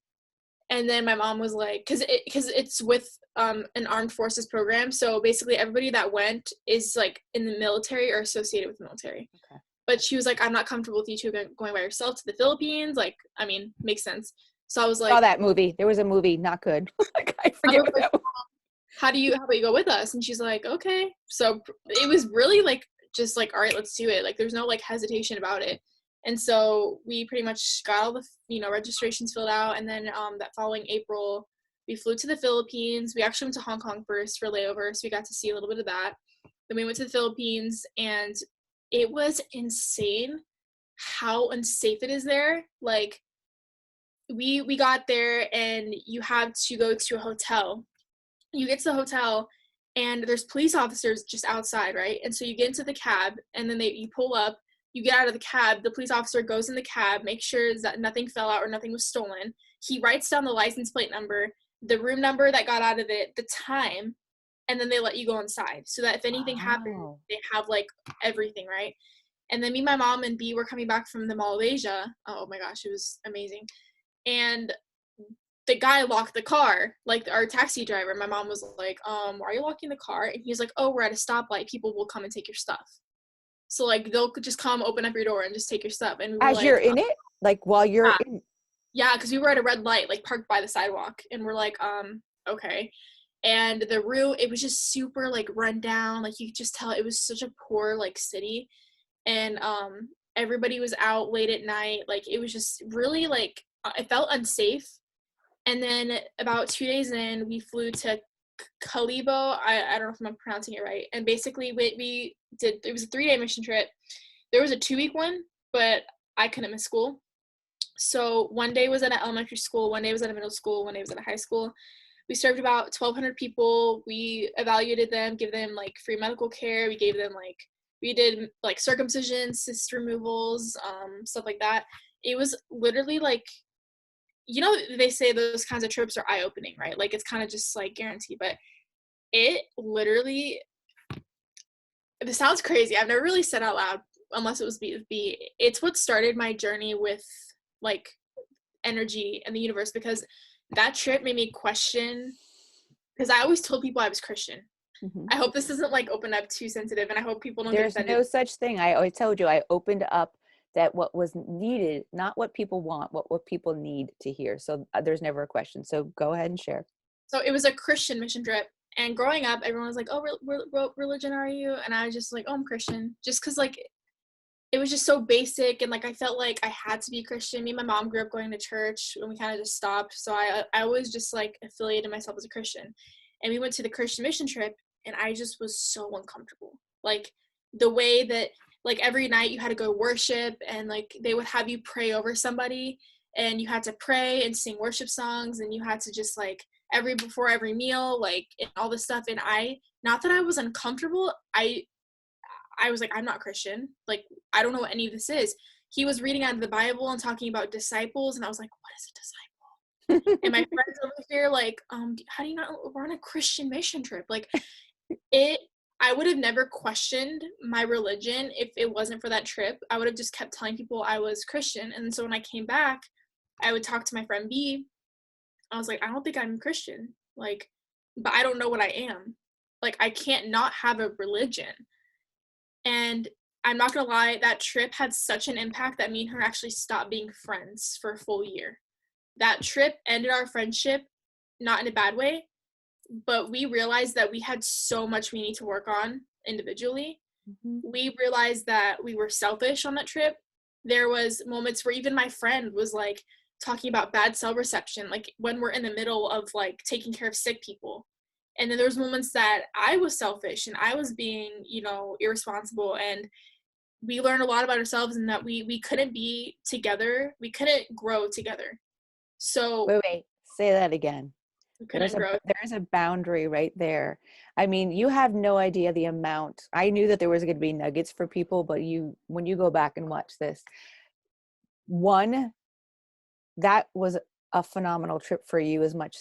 And then my mom was like, because it's with an armed forces program. So basically everybody that went is like in the military or associated with the military. Okay. But she was like, "I'm not comfortable with you two going by yourself to the Philippines." Like, I mean, makes sense. So I was like, saw that movie. There was a movie, not good. Like, I forget what that was. How about you go with us? And she's like, "Okay." So it was really like, just like, all right, let's do it. Like, there's no like hesitation about it. And so we pretty much got all the, registrations filled out. And then that following April, we flew to the Philippines. We actually went to Hong Kong first for layover. So we got to see a little bit of that. Then we went to the Philippines, and it was insane how unsafe it is there. Like, we got there, and you have to go to a hotel. You get to the hotel, and there's police officers just outside, right? And so you get into the cab, and then you pull up, you get out of the cab, the police officer goes in the cab, makes sure that nothing fell out or nothing was stolen. He writes down the license plate number, the room number that got out of it, the time, and then they let you go inside, so that if anything happened, they have like everything, right? And then me, my mom, and B were coming back from the Mall of Asia. Oh my gosh, it was amazing. And the guy locked the car, like our taxi driver. My mom was like, "Why are you locking the car?" And he's like, "Oh, we're at a stoplight. People will come and take your stuff." So like they'll just come open up your door and just take your stuff. And we were as like, you're in it? Like while you're in. Yeah, because we were at a red light, like parked by the sidewalk, and we're like, okay. And the route, it was just super like run down. Like you could just tell it was such a poor like city. And everybody was out late at night. Like it was just really like it felt unsafe. And then about 2 days in, we flew to Kalibo. I don't know if I'm pronouncing it right. And basically we did, it was a 3-day mission trip. There was a 2-week one, but I couldn't miss school. So one day was at an elementary school, one day was at a middle school, one day was at a high school. We served about 1,200 people. We evaluated them, give them like free medical care. We gave them like, we did like circumcision, cyst removals, stuff like that. It was literally like, you know, they say those kinds of trips are eye-opening, right? Like it's kind of just like guaranteed, but it literally, this sounds crazy. I've never really said out loud unless it was B. It's what started my journey with like energy and the universe, because that trip made me question, because I always told people I was Christian. Mm-hmm. I hope this doesn't like open up too sensitive, and I hope people don't There's get offended. no such thing. I always told you, I opened up that what was needed, not what people want, what people need to hear. So there's never a question. So go ahead and share. So it was a Christian mission trip, and growing up, everyone was like, "Oh, what religion are you?" And I was just like, "Oh, I'm Christian," just because like it was just so basic, and like I felt like I had to be Christian. Me and my mom grew up going to church, and we kind of just stopped. So I always just like affiliated myself as a Christian, and we went to the Christian mission trip, and I just was so uncomfortable. Like the way that like every night you had to go worship, and like they would have you pray over somebody, and you had to pray and sing worship songs, and you had to just like before every meal, like and all this stuff. And I, not that I was uncomfortable, I was like, I'm not Christian. Like, I don't know what any of this is. He was reading out of the Bible and talking about disciples, and I was like, what is a disciple? And my friends over here, like, how do you not, we're on a Christian mission trip. Like, I would have never questioned my religion if it wasn't for that trip. I would have just kept telling people I was Christian. And so when I came back, I would talk to my friend B. I was like, I don't think I'm Christian. Like, but I don't know what I am. Like, I can't not have a religion. And I'm not gonna lie, that trip had such an impact that me and her actually stopped being friends for a full year. That trip ended our friendship, not in a bad way, but we realized that we had so much we need to work on individually. Mm-hmm. We realized that we were selfish on that trip. There was moments where even my friend was like talking about bad cell reception, like when we're in the middle of like taking care of sick people. And then there's moments that I was selfish and I was being, you know, irresponsible, and we learned a lot about ourselves, and that we couldn't be together. We couldn't grow together. So Wait, say that again. we couldn't grow. There's a boundary right there. I mean, you have no idea the amount. I knew that there was going to be nuggets for people, but when you go back and watch this, one, that was a phenomenal trip for you as much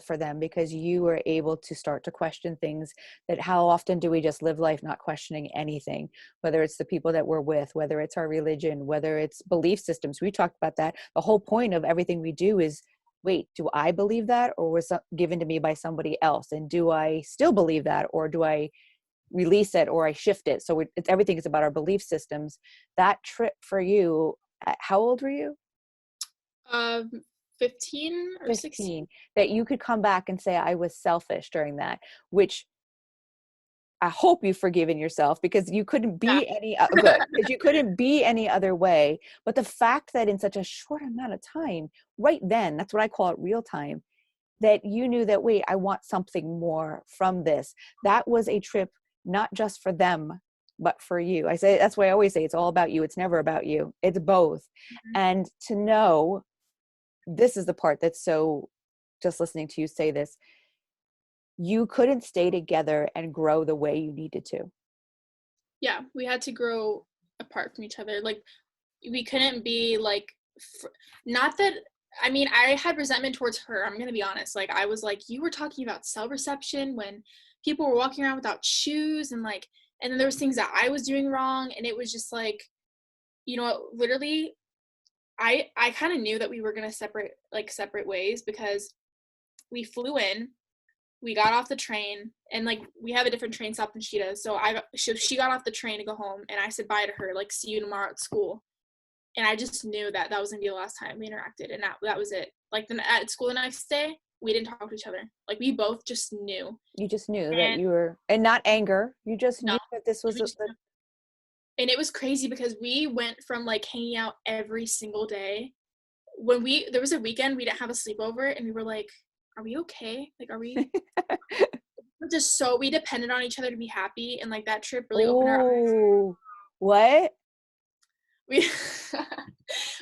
for them, because you were able to start to question things that how often do we just live life not questioning anything, whether it's the people that we're with, whether it's our religion, whether it's belief systems. We talked about that. The whole point of everything we do is, wait, do I believe that, or was it given to me by somebody else? And do I still believe that, or do I release it, or I shift it? So everything is about our belief systems. That trip for you, how old were you? 15 or 16. 15, that you could come back and say, I was selfish during that, which I hope you've forgiven yourself, because you couldn't be any good, because you couldn't be any other way. But the fact that in such a short amount of time, right then, that's what I call it, real time, that you knew that, wait, I want something more from this. That was a trip, not just for them, but for you. I say, that's why I always say it's all about you. It's never about you. It's both. Mm-hmm. And to know, this is the part that's so, just listening to you say this, you couldn't stay together and grow the way you needed to. Yeah, we had to grow apart from each other. Like we couldn't be like not that, I mean, I had resentment towards her, I'm gonna be honest. Like I was like, you were talking about cell reception when people were walking around without shoes, and like, and then there was things that I was doing wrong, and it was just like, you know, literally I kind of knew that we were gonna separate ways, because we flew in, we got off the train, and like we have a different train stop than she does. So she got off the train to go home, and I said bye to her, like, see you tomorrow at school. And I just knew that that was gonna be the last time we interacted, and that was it. Like, then at school the next day, we didn't talk to each other. Like, we both just knew. You just knew that And you were, and not anger. You just no, knew that this was we just knew. And it was crazy because we went from, like, hanging out every single day. When there was a weekend we didn't have a sleepover, and we were like, "Are we okay? Like, are we?" We're just so we depended on each other to be happy, and, like, that trip really opened our eyes. Oh, what? We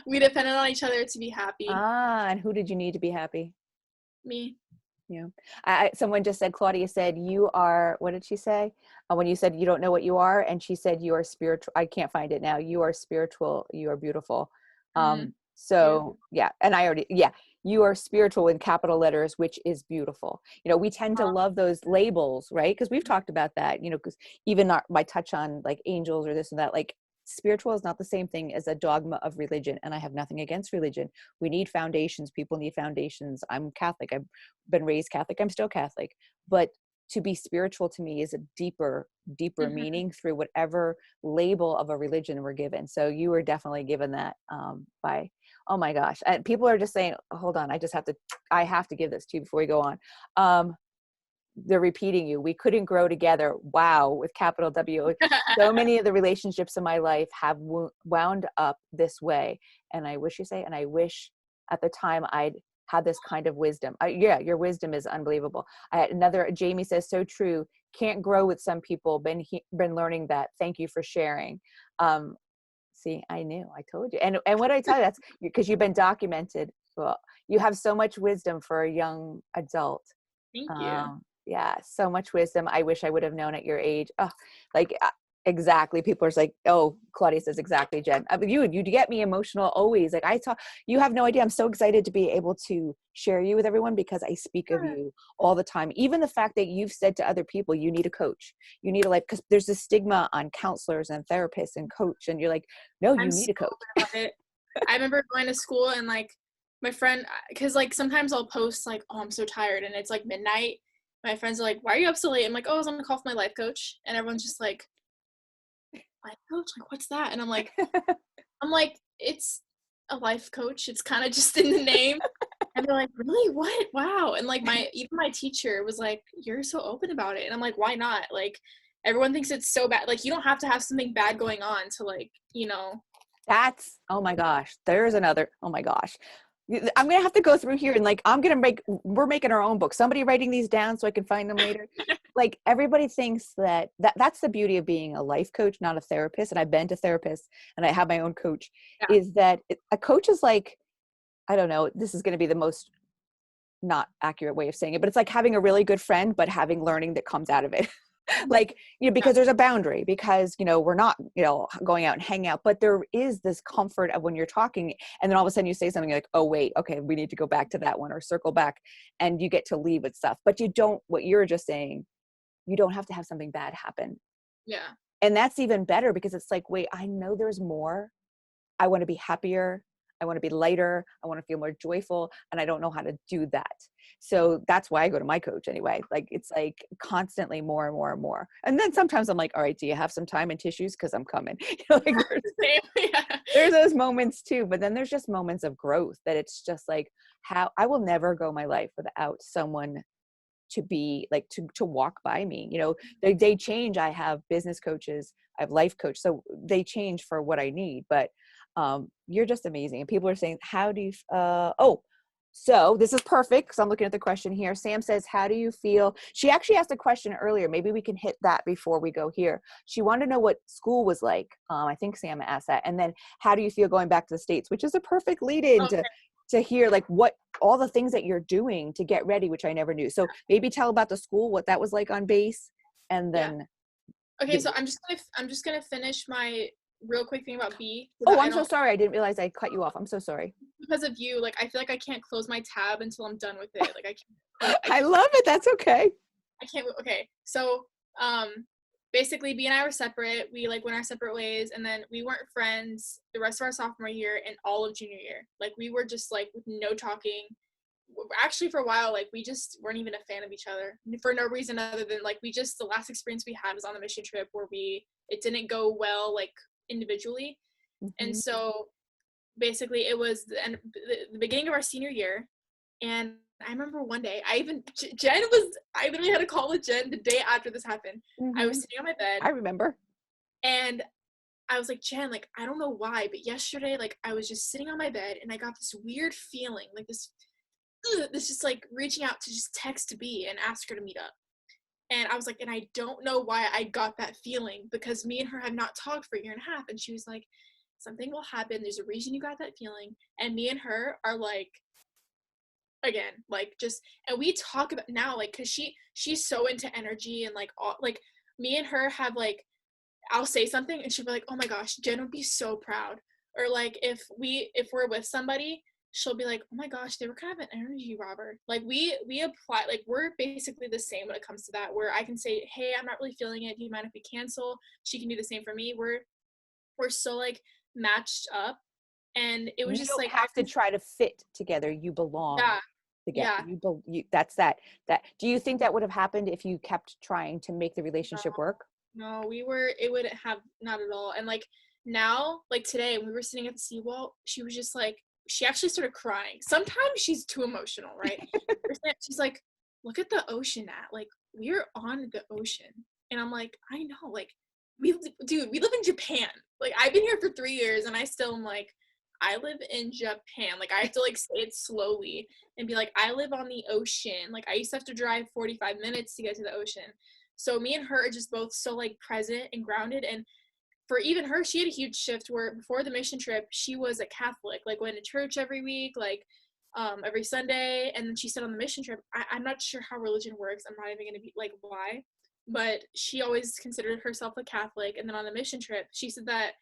we depended on each other to be happy. Ah, and who did you need to be happy? Me. Yeah. Someone just said, Claudia said, you are, what did she say? When you said you don't know what you are, and she said, you are spiritual. I can't find it now. You are spiritual. You are beautiful. So Beautiful. yeah. And I already, yeah, you are spiritual in capital letters, which is beautiful. You know, we tend to love those labels, right? Because we've talked about that, you know, because even my touch on like angels or this and that, like spiritual is not the same thing as a dogma of religion. And I have nothing against religion. We need foundations. People need foundations. I'm Catholic. I've been raised Catholic. I'm still Catholic. But to be spiritual to me is a deeper Mhm. meaning through whatever label of a religion we're given. So you were definitely given that by, oh my gosh. And people are just saying, hold on, I have to give this to you before we go on. They're repeating you. We couldn't grow together. Wow, with capital W. So many of the relationships in my life have wound up this way. And I wish at the time I'd had this kind of wisdom. Yeah, your wisdom is unbelievable. I had another, Jamie says, so true. Can't grow with some people. Been learning that. Thank you for sharing. See, I knew, I told you. And what I tell you, that's because you've been documented. Well, you have so much wisdom for a young adult. Thank you. Yeah, so much wisdom. I wish I would have known at your age. Oh, like exactly. People are like, oh, Claudia says exactly, Jen. I mean, you get me emotional always. Like you have no idea. I'm so excited to be able to share you with everyone because I speak of Sure. you all the time. Even the fact that you've said to other people, you need a coach. You need because there's a stigma on counselors and therapists and coach, and you're like, no, I'm you so need a coach. open about it. I remember going to school and, like, my friend, because, like, sometimes I'll post, like, "Oh, I'm so tired," and it's, like, midnight. My friends are like, "Why are you up so late?" I'm like, "Oh, I was on the call with my life coach," and everyone's just like, "Life coach? Like, what's that?" And I'm like, "It's a life coach. It's kinda just in the name." And they're like, "Really? What? Wow." And, like, even my teacher was like, "You're so open about it." And I'm like, "Why not?" Like, everyone thinks it's so bad. Like, you don't have to have something bad going on to, like, That's, oh my gosh, there's another, oh my gosh. I'm going to have to go through here and like, we're making our own book. Somebody writing these down so I can find them later. Like everybody thinks that's the beauty of being a life coach, not a therapist. And I've been to therapists and I have my own coach, Yeah. is that a coach is like, I don't know, this is going to be the most not accurate way of saying it, but it's like having a really good friend, but having learning that comes out of it. Like, you know, Yeah. because there's a boundary, because, you know, we're not, you know, going out and hanging out, but there is this comfort of when you're talking and then all of a sudden you say something like, oh, wait, okay, we need to go back to that one or circle back, and you get to leave with stuff, but you don't, what you're just saying, you don't have to have something bad happen. Yeah. And that's even better because it's like, wait, I know there's more. I want to be happier. I want to be lighter. I want to feel more joyful. And I don't know how to do that. So that's why I go to my coach anyway. Like, it's like constantly more and more and more. And then sometimes I'm like, all right, do you have some time and tissues? Cause I'm coming. You know, like Same. Yeah. there's those moments too, but then there's just moments of growth that it's just like how I will never go my life without someone to be like, to walk by me, you know, they change. I have business coaches, I have life coach. So they change for what I need, but you're just amazing. And people are saying, how do you, so this is perfect because I'm looking at the question here. Sam says, how do you feel? She actually asked a question earlier. Maybe we can hit that before we go here. She wanted to know what school was like. I think Sam asked that. And then how do you feel going back to the States, which is a perfect lead in Okay. to hear like what all the things that you're doing to get ready, which I never knew. So maybe tell about the school, what that was like on base, and Yeah. then Okay, so I'm just gonna finish my real quick thing about B, so oh, that I I'm so don't, sorry. I didn't realize I cut you off. I'm so sorry. because of you, like, I feel like I can't close my tab until I'm done with it. Like, I can't close I love it. That's okay. I can't okay. So, basically B and I were separate. We, like, went our separate ways, and then we weren't friends the rest of our sophomore year and all of junior year. Like, we were just, like, with no talking. Actually, for a while, like, we just weren't even a fan of each other for no reason other than, like, the last experience we had was on the mission trip where it didn't go well, like, individually. And Mhm. so basically it was the beginning of our senior year, and I remember one day I literally had a call with Jen the day after this happened. I was sitting on my bed I remember. and I was like, Jen, like, I don't know why, but yesterday, like, I was just sitting on my bed and I got this weird feeling, like this just like reaching out to just text B and ask her to meet up. And I was like, and I don't know why I got that feeling, because me and her have not talked for a year and a half. And she was like, something will happen. There's a reason you got that feeling. And me and her are like, again, like, just, and we talk about now, like, cause she's so into energy and like all, like, me and her have like, I'll say something and she'll be like, oh my gosh, Jen would be so proud. Or like if we're with somebody, she'll be like, oh my gosh, they were kind of an energy robber. Like we apply, like we're basically the same when it comes to that, where I can say, hey, I'm not really feeling it. Do you mind if we cancel? She can do the same for me. We're so like matched up. And it was You just don't like, have to try to fit together. You belong yeah, together. yeah. That's that. Do you think that would have happened if you kept trying to make the relationship work? No, it would have not at all. And like now, like today, when we were sitting at the seawall, she was just like, she actually started crying. Sometimes she's too emotional, right? She's like, look at the ocean, like we're on the ocean. And I'm like, I know, like we live in Japan. Like I've been here for 3 years and I still am like, I live in Japan. Like I have to like say it slowly and be like, I live on the ocean. Like I used to have to drive 45 minutes to get to the ocean. So me and her are just both so like present and grounded. And for even her, she had a huge shift where before the mission trip, she was a Catholic, like went to church every week, like every Sunday. And then she said on the mission trip, I'm not sure how religion works. I'm not even going to be like why, but she always considered herself a Catholic. And then on the mission trip, she said that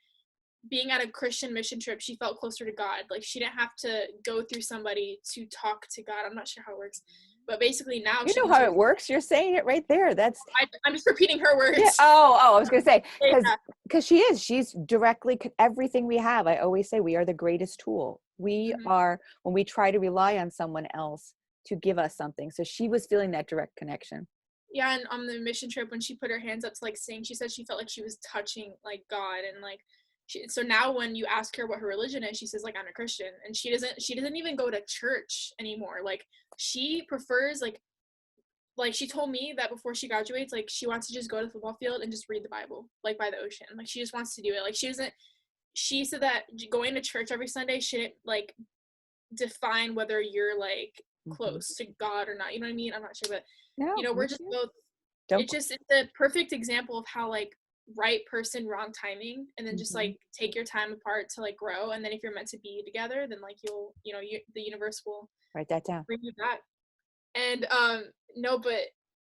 being at a Christian mission trip, she felt closer to God. Like she didn't have to go through somebody to talk to God. I'm not sure how it works, but basically now You she know how considers. it works. You're saying it right there. That's I'm just repeating her yeah. words. Oh, I was going to say, Yeah. because she's directly everything we have. I always say we are the greatest tool. We Mm-hmm. are, when we try to rely on someone else to give us something. So she was feeling that direct connection. Yeah, and on the mission trip when she put her hands up to like sing, she said she felt like she was touching like God. And like so now when you ask her what her religion is, she says like I'm a Christian. And she doesn't even go to church anymore. Like she prefers like she told me that before she graduates, like she wants to just go to the football field and just read the Bible like by the ocean. Like she just wants to do it. Like she said that going to church every Sunday shouldn't like define whether you're like Mm-hmm. close to God or not. You know what I mean? I'm not sure, but No, we're just both. don't. It's the perfect example of how like right person, wrong timing, and then just Mhm. like take your time apart to like grow. And then if you're meant to be together, then like the universe will Write that down. bring you back. And no, but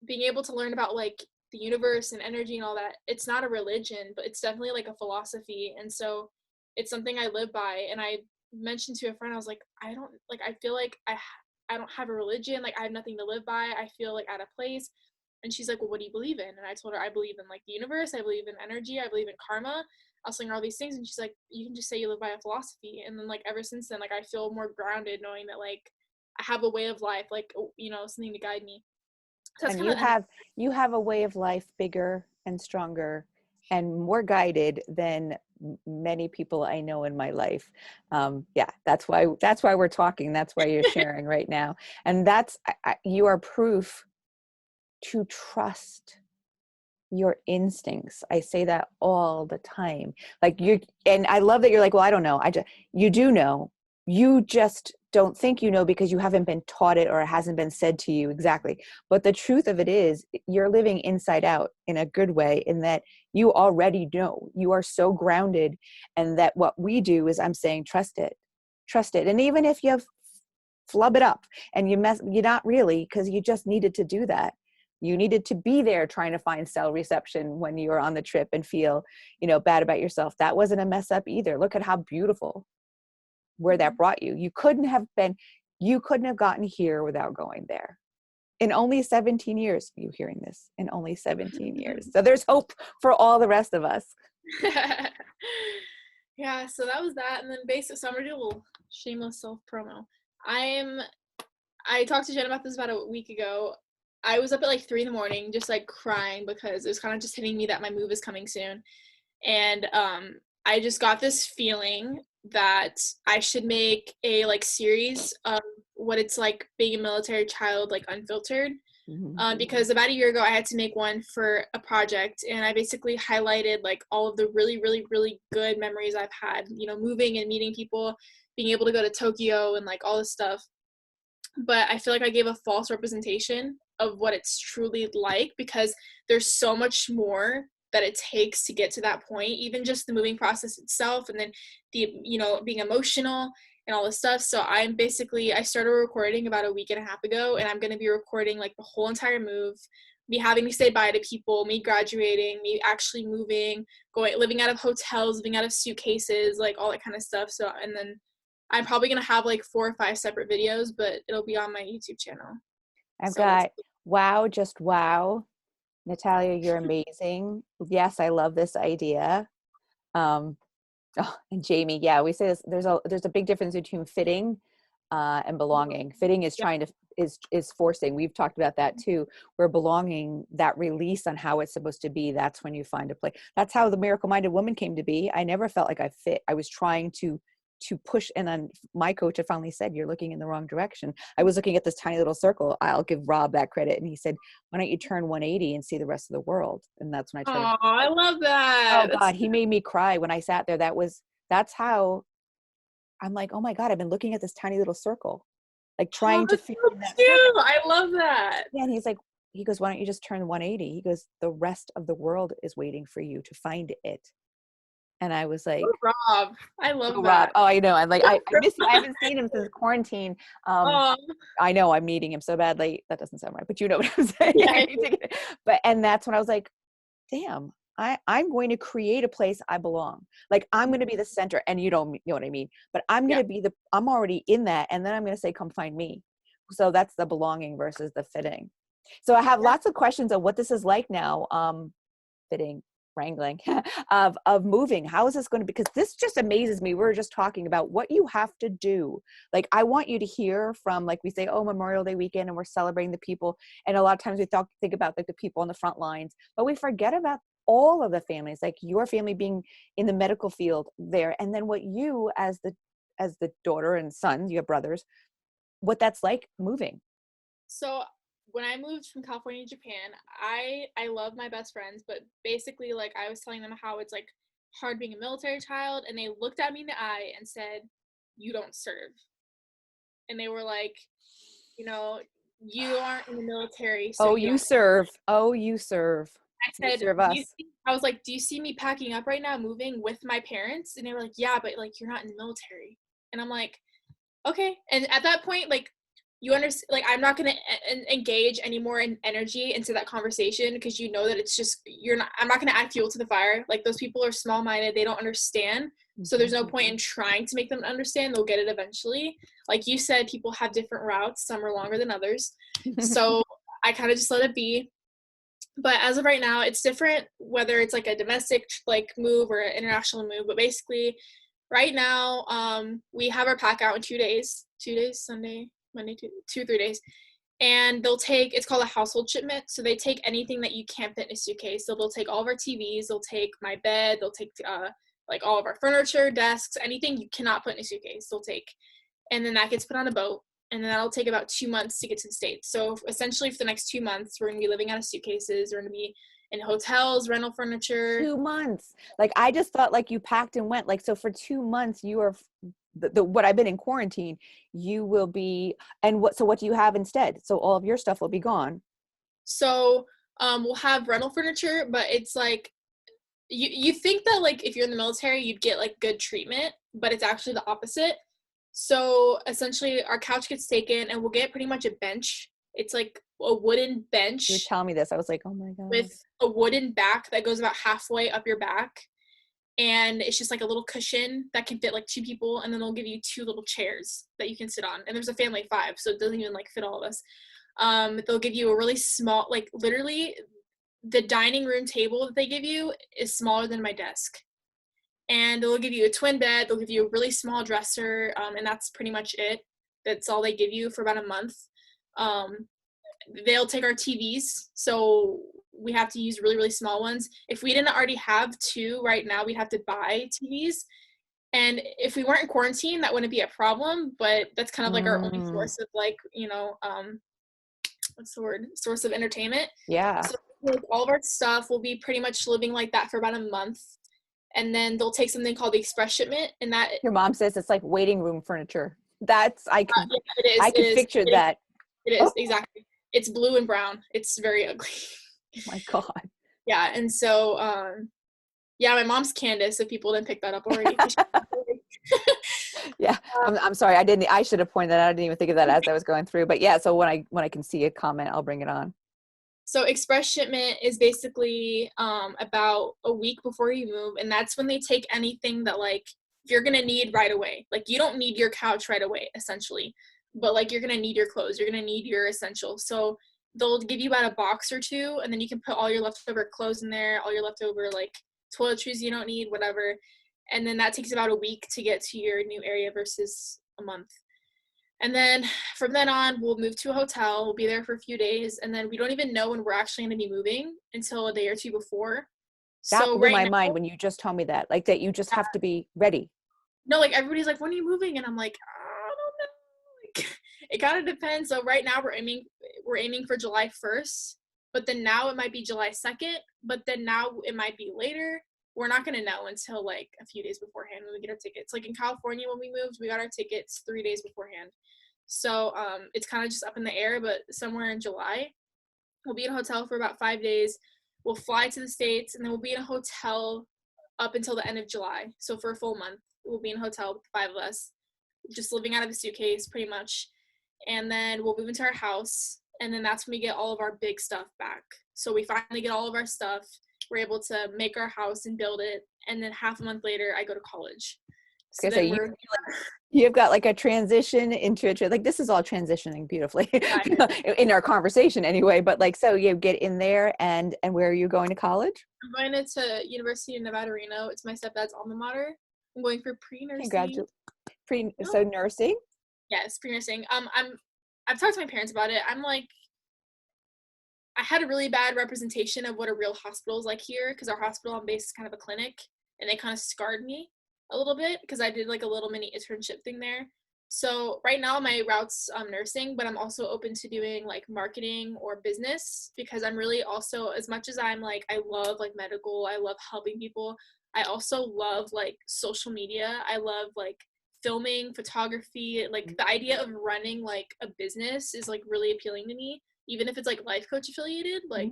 being able to learn about like the universe and energy and all that, it's not a religion, but it's definitely like a philosophy. And so it's something I live by. And I mentioned to a friend, I was like, I feel like I don't have a religion, like I have nothing to live by. I feel like out of place. And she's like, well, what do you believe in? And I told her I believe in like the universe, I believe in energy, I believe in karma. I was saying all these things, and she's like, you can just say you live by a philosophy. And then like ever since then, like I feel more grounded knowing that like I have a way of life, like something to guide me. So that's And kind of the you have a way of life bigger and stronger and more guided than many people I know in my life. Yeah, that's why we're talking. That's why you're sharing right now. And you are proof to trust your instincts. I say that all the time. Like and I love that you're like, well, I don't know. You do know. You just don't think you know because you haven't been taught it or it hasn't been said to you exactly. But the truth of it is you're living inside out in a good way, in that you already know. You are so grounded, and that what we do is I'm saying, trust it. Trust it. And even if you flub it up and you're not really, because you just needed to do that. You needed to be there trying to find cell reception when you were on the trip and feel, bad about yourself. That wasn't a mess up either. Look at how beautiful where that brought you. You couldn't have gotten here without going there. In only 17 years, you hearing this, in only 17 years. So there's hope for all the rest of us. Yeah, so that was that. And then so I'm gonna do a little shameless self promo. I talked to Jen about this about a week ago. I was up at like 3 a.m, just like crying because it was kind of just hitting me that my move is coming soon. And I just got this feeling that I should make a like series of what it's like being a military child, like unfiltered. Because about a year ago I had to make one for a project, and I basically highlighted like all of the really, really, really good memories I've had, you know, moving and meeting people, being able to go to Tokyo and like all this stuff. But I feel like I gave a false representation of what it's truly like, because there's so much more that it takes to get to that point, even just the moving process itself, and then the, you know, being emotional and all this stuff. So I started recording about a week and a half ago, and I'm going to be recording like the whole entire move, me having to say bye to people, me graduating, me actually moving, going, living out of hotels, living out of suitcases, like all that kind of stuff. So, and then I'm probably going to have like 4 or 5 separate videos, but it'll be on my YouTube channel. I've So that's got wow, just wow. Natalya, you're amazing. Yes, I love this idea. Um, oh, and Jamie, yeah, we say this, there's a big difference between fitting and belonging. Fitting is yeah. trying to is forcing. We've talked about that too. Where belonging, that release on how it's supposed to be, that's when you find a place. That's how the miracle-minded woman came to be. I never felt like I fit. I was trying to push, and then my coach had finally said, "You're looking in the wrong direction." I was looking at this tiny little circle. I'll give Rob that credit, and he said, "Why don't you turn 180 and see the rest of the world?" And that's when I turned. Oh, I love that. Oh That's God, he made me cry when I sat there. That's how I'm like, oh my God, I've been looking at this tiny little circle, like oh, trying to that's fit so in that cute. circle. I love that. Yeah, and he's like, he goes, why don't you just turn 180? He goes, the rest of the world is waiting for you to find it. And I was like, Oh, Rob, I love oh, Rob. that. Oh, I know. I'm like, I miss him. I haven't seen him since quarantine. Um, Oh, I know I'm needing him so badly. That doesn't sound right, but you know what I'm yeah. saying. But, and that's when I was like, damn, I'm going to create a place I belong. Like I'm going to be the center, and you don't, you know what I mean? But I'm going Yeah. to be I'm already in that. And then I'm going to say, come find me. So that's the belonging versus the fitting. So I have Yeah. lots of questions of what this is like now. Fitting, wrangling of moving. How is this going to, because this just amazes me. We were just talking about what you have to do. Like I want you to hear from, like we say, oh, Memorial Day weekend, and we're celebrating the people. And a lot of times we think about like the people on the front lines, but we forget about all of the families, like your family being in the medical field there. And then what you as the daughter and son, you have brothers, what that's like moving. So when I moved from California to Japan, I love my best friends, but basically like I was telling them how it's like hard being a military child, and they looked at me in the eye and said, "You don't serve." And they were like, you know, "You aren't in the military, so Oh, you you don't." serve. Oh, you serve. I You said, serve "Do you us. see?" I was like, "Do you see me packing up right now, moving with my parents?" And they were like, "Yeah, but like you're not in the military." And I'm like, "Okay." And at that point, like you understand, like I'm not gonna engage any more in energy into that conversation, because you know that it's just you're not. I'm not gonna add fuel to the fire. Like those people are small-minded; they don't understand. So there's no point in trying to make them understand. They'll get it eventually. Like you said, people have different routes. Some are longer than others. So I kind of just let it be. But as of right now, it's different whether it's like a domestic like move or an international move. But basically, right now, we have our pack out in 2 days. 2 days, Sunday, Monday, 3 days. And they'll take, it's called a household shipment. So they take anything that you can't fit in a suitcase. So they'll take all of our TVs, they'll take my bed, they'll take like all of our furniture, desks, anything you cannot put in a suitcase, they'll take. And then that gets put on a boat. And then that'll take about 2 months to get to the States. So essentially, for the next 2 months, we're going to be living out of suitcases. We're going to be in hotels, rental furniture. 2 months. Like I just thought like you packed and went. Like so for 2 months you are what I've been in quarantine. You will be, and what do you have instead? So all of your stuff will be gone. So we'll have rental furniture, but it's like you think that like if you're in the military, you'd get like good treatment, but it's actually the opposite. So essentially, our couch gets taken, and we'll get pretty much a bench. It's like a wooden You were bench telling me this. I was like, oh my with God. a wooden back that goes about halfway up your back. And it's just like a little cushion that can fit like 2 people. And then they'll give you 2 little chairs that you can sit on. And there's a family of 5, so it doesn't even like fit all of us. They'll give you a really small, like literally the dining room table that they give you is smaller than my desk. And they'll give you a twin bed, they'll give you a really small dresser, and that's pretty much it. That's all they give you for about a month. Um, they'll take our TVs, so we have to use really, really small ones. If we didn't already have 2 right now, we'd have to buy TVs. And if we weren't in quarantine, that wouldn't be a problem, but that's kind of like our only Mm, source of like, what's the word? Source of entertainment. yeah. So like, all of our stuff will be pretty much living like that for about a month. And then they'll take something called the express shipment, and that Your mom says it's like waiting room furniture. That's yeah, it is. I It could is. picture that. It Oh is exactly. It's blue and brown. It's very ugly. my God. Yeah, and so yeah, my mom's Candace. If people didn't pick that up already. Yeah. I'm sorry. I should have pointed that out. I didn't even think of that as I was going through. But yeah, so when I can see a comment, I'll bring it on. So express shipment is basically about a week before you move, and that's when they take anything that like you're gonna need right away. Like you don't need your couch right away, essentially, but like you're gonna need your clothes, you're gonna need your essentials. So they'll give you about a box or two, and then you can put all your leftover clothes in there, all your leftover like toiletries you don't need, whatever. And then that takes about a week to get to your new area versus a month. And then from then on, we'll move to a hotel. We'll be there for a few days. And then we don't even know when we're actually going to be moving until a day or two before. That So blew right my now, mind when you just told me that. Like that you just have to be ready. no, like everybody's like, when are you moving? And I'm like, I don't know. Like, it kind of depends. So right now we're aiming for July 1st, but then now it might be July 2nd, but then now it might be later. We're not going to know until like a few days beforehand when we get our tickets. Like in California, when we moved, we got our tickets 3 days beforehand. So it's kind of just up in the air, but somewhere in July, we'll be in a hotel for about 5 days. We'll fly to the States, and then we'll be in a hotel up until the end of July. So for a full month, we'll be in a hotel with the 5 of us, just living out of a suitcase pretty much. And then we'll move into our house, and then that's when we get all of our big stuff back. So we finally get all of our stuff. We're able to make our house and build it, and then half a month later, I go to college. So Because so then we're you've got like a transition into it. Like this is all transitioning beautifully in our conversation anyway. But like, so you get in there and where are you going to college? I'm going to University of Nevada, Reno. It's my stepdad's alma mater. I'm going for pre-nursing. So nursing? Yes, pre-nursing. I've talked to my parents about it. I'm like, I had a really bad representation of what a real hospital is like here, because our hospital on base is kind of a clinic, and they kind of scarred me a little bit because I did like a little mini internship thing there. So right now my route's nursing, but I'm also open to doing like marketing or business, because I'm really also, as much as I'm like, I love like medical, I love helping people, I also love like social media. I love like filming, photography. Like the idea of running like a business is like really appealing to me, even if it's like life coach affiliated, like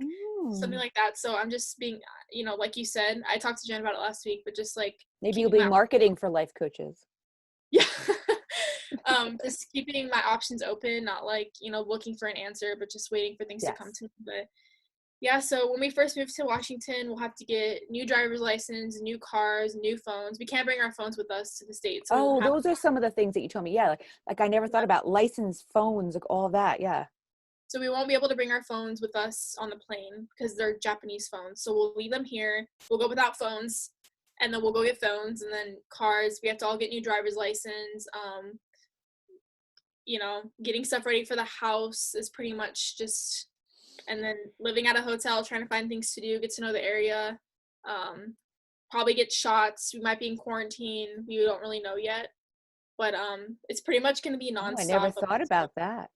something like that. So I'm just being, like you said, I talked to Jen about it last week, but just like Maybe you'll keeping be my marketing for life coaches. yeah. Just keeping my options open, not like, looking for an answer, but just waiting for things to come to me. But yeah, so when we first moved to Washington, we'll have to get new driver's license, new cars, new phones. We can't bring our phones with us to the States. So we Oh, won't have those are some of the things that you told me. Yeah, like I never thought about licensed phones, like all of that. Yeah. So we won't be able to bring our phones with us on the plane because they're Japanese phones. So we'll leave them here. We'll go without phones, and then we'll go get phones, and then cars. We have to all get new driver's license. Getting stuff ready for the house is pretty much just, and then living at a hotel, trying to find things to do, get to know the area. Probably get shots. We might be in quarantine. We don't really know yet, but it's pretty much going to be Oh, I nonstop. never thought about that,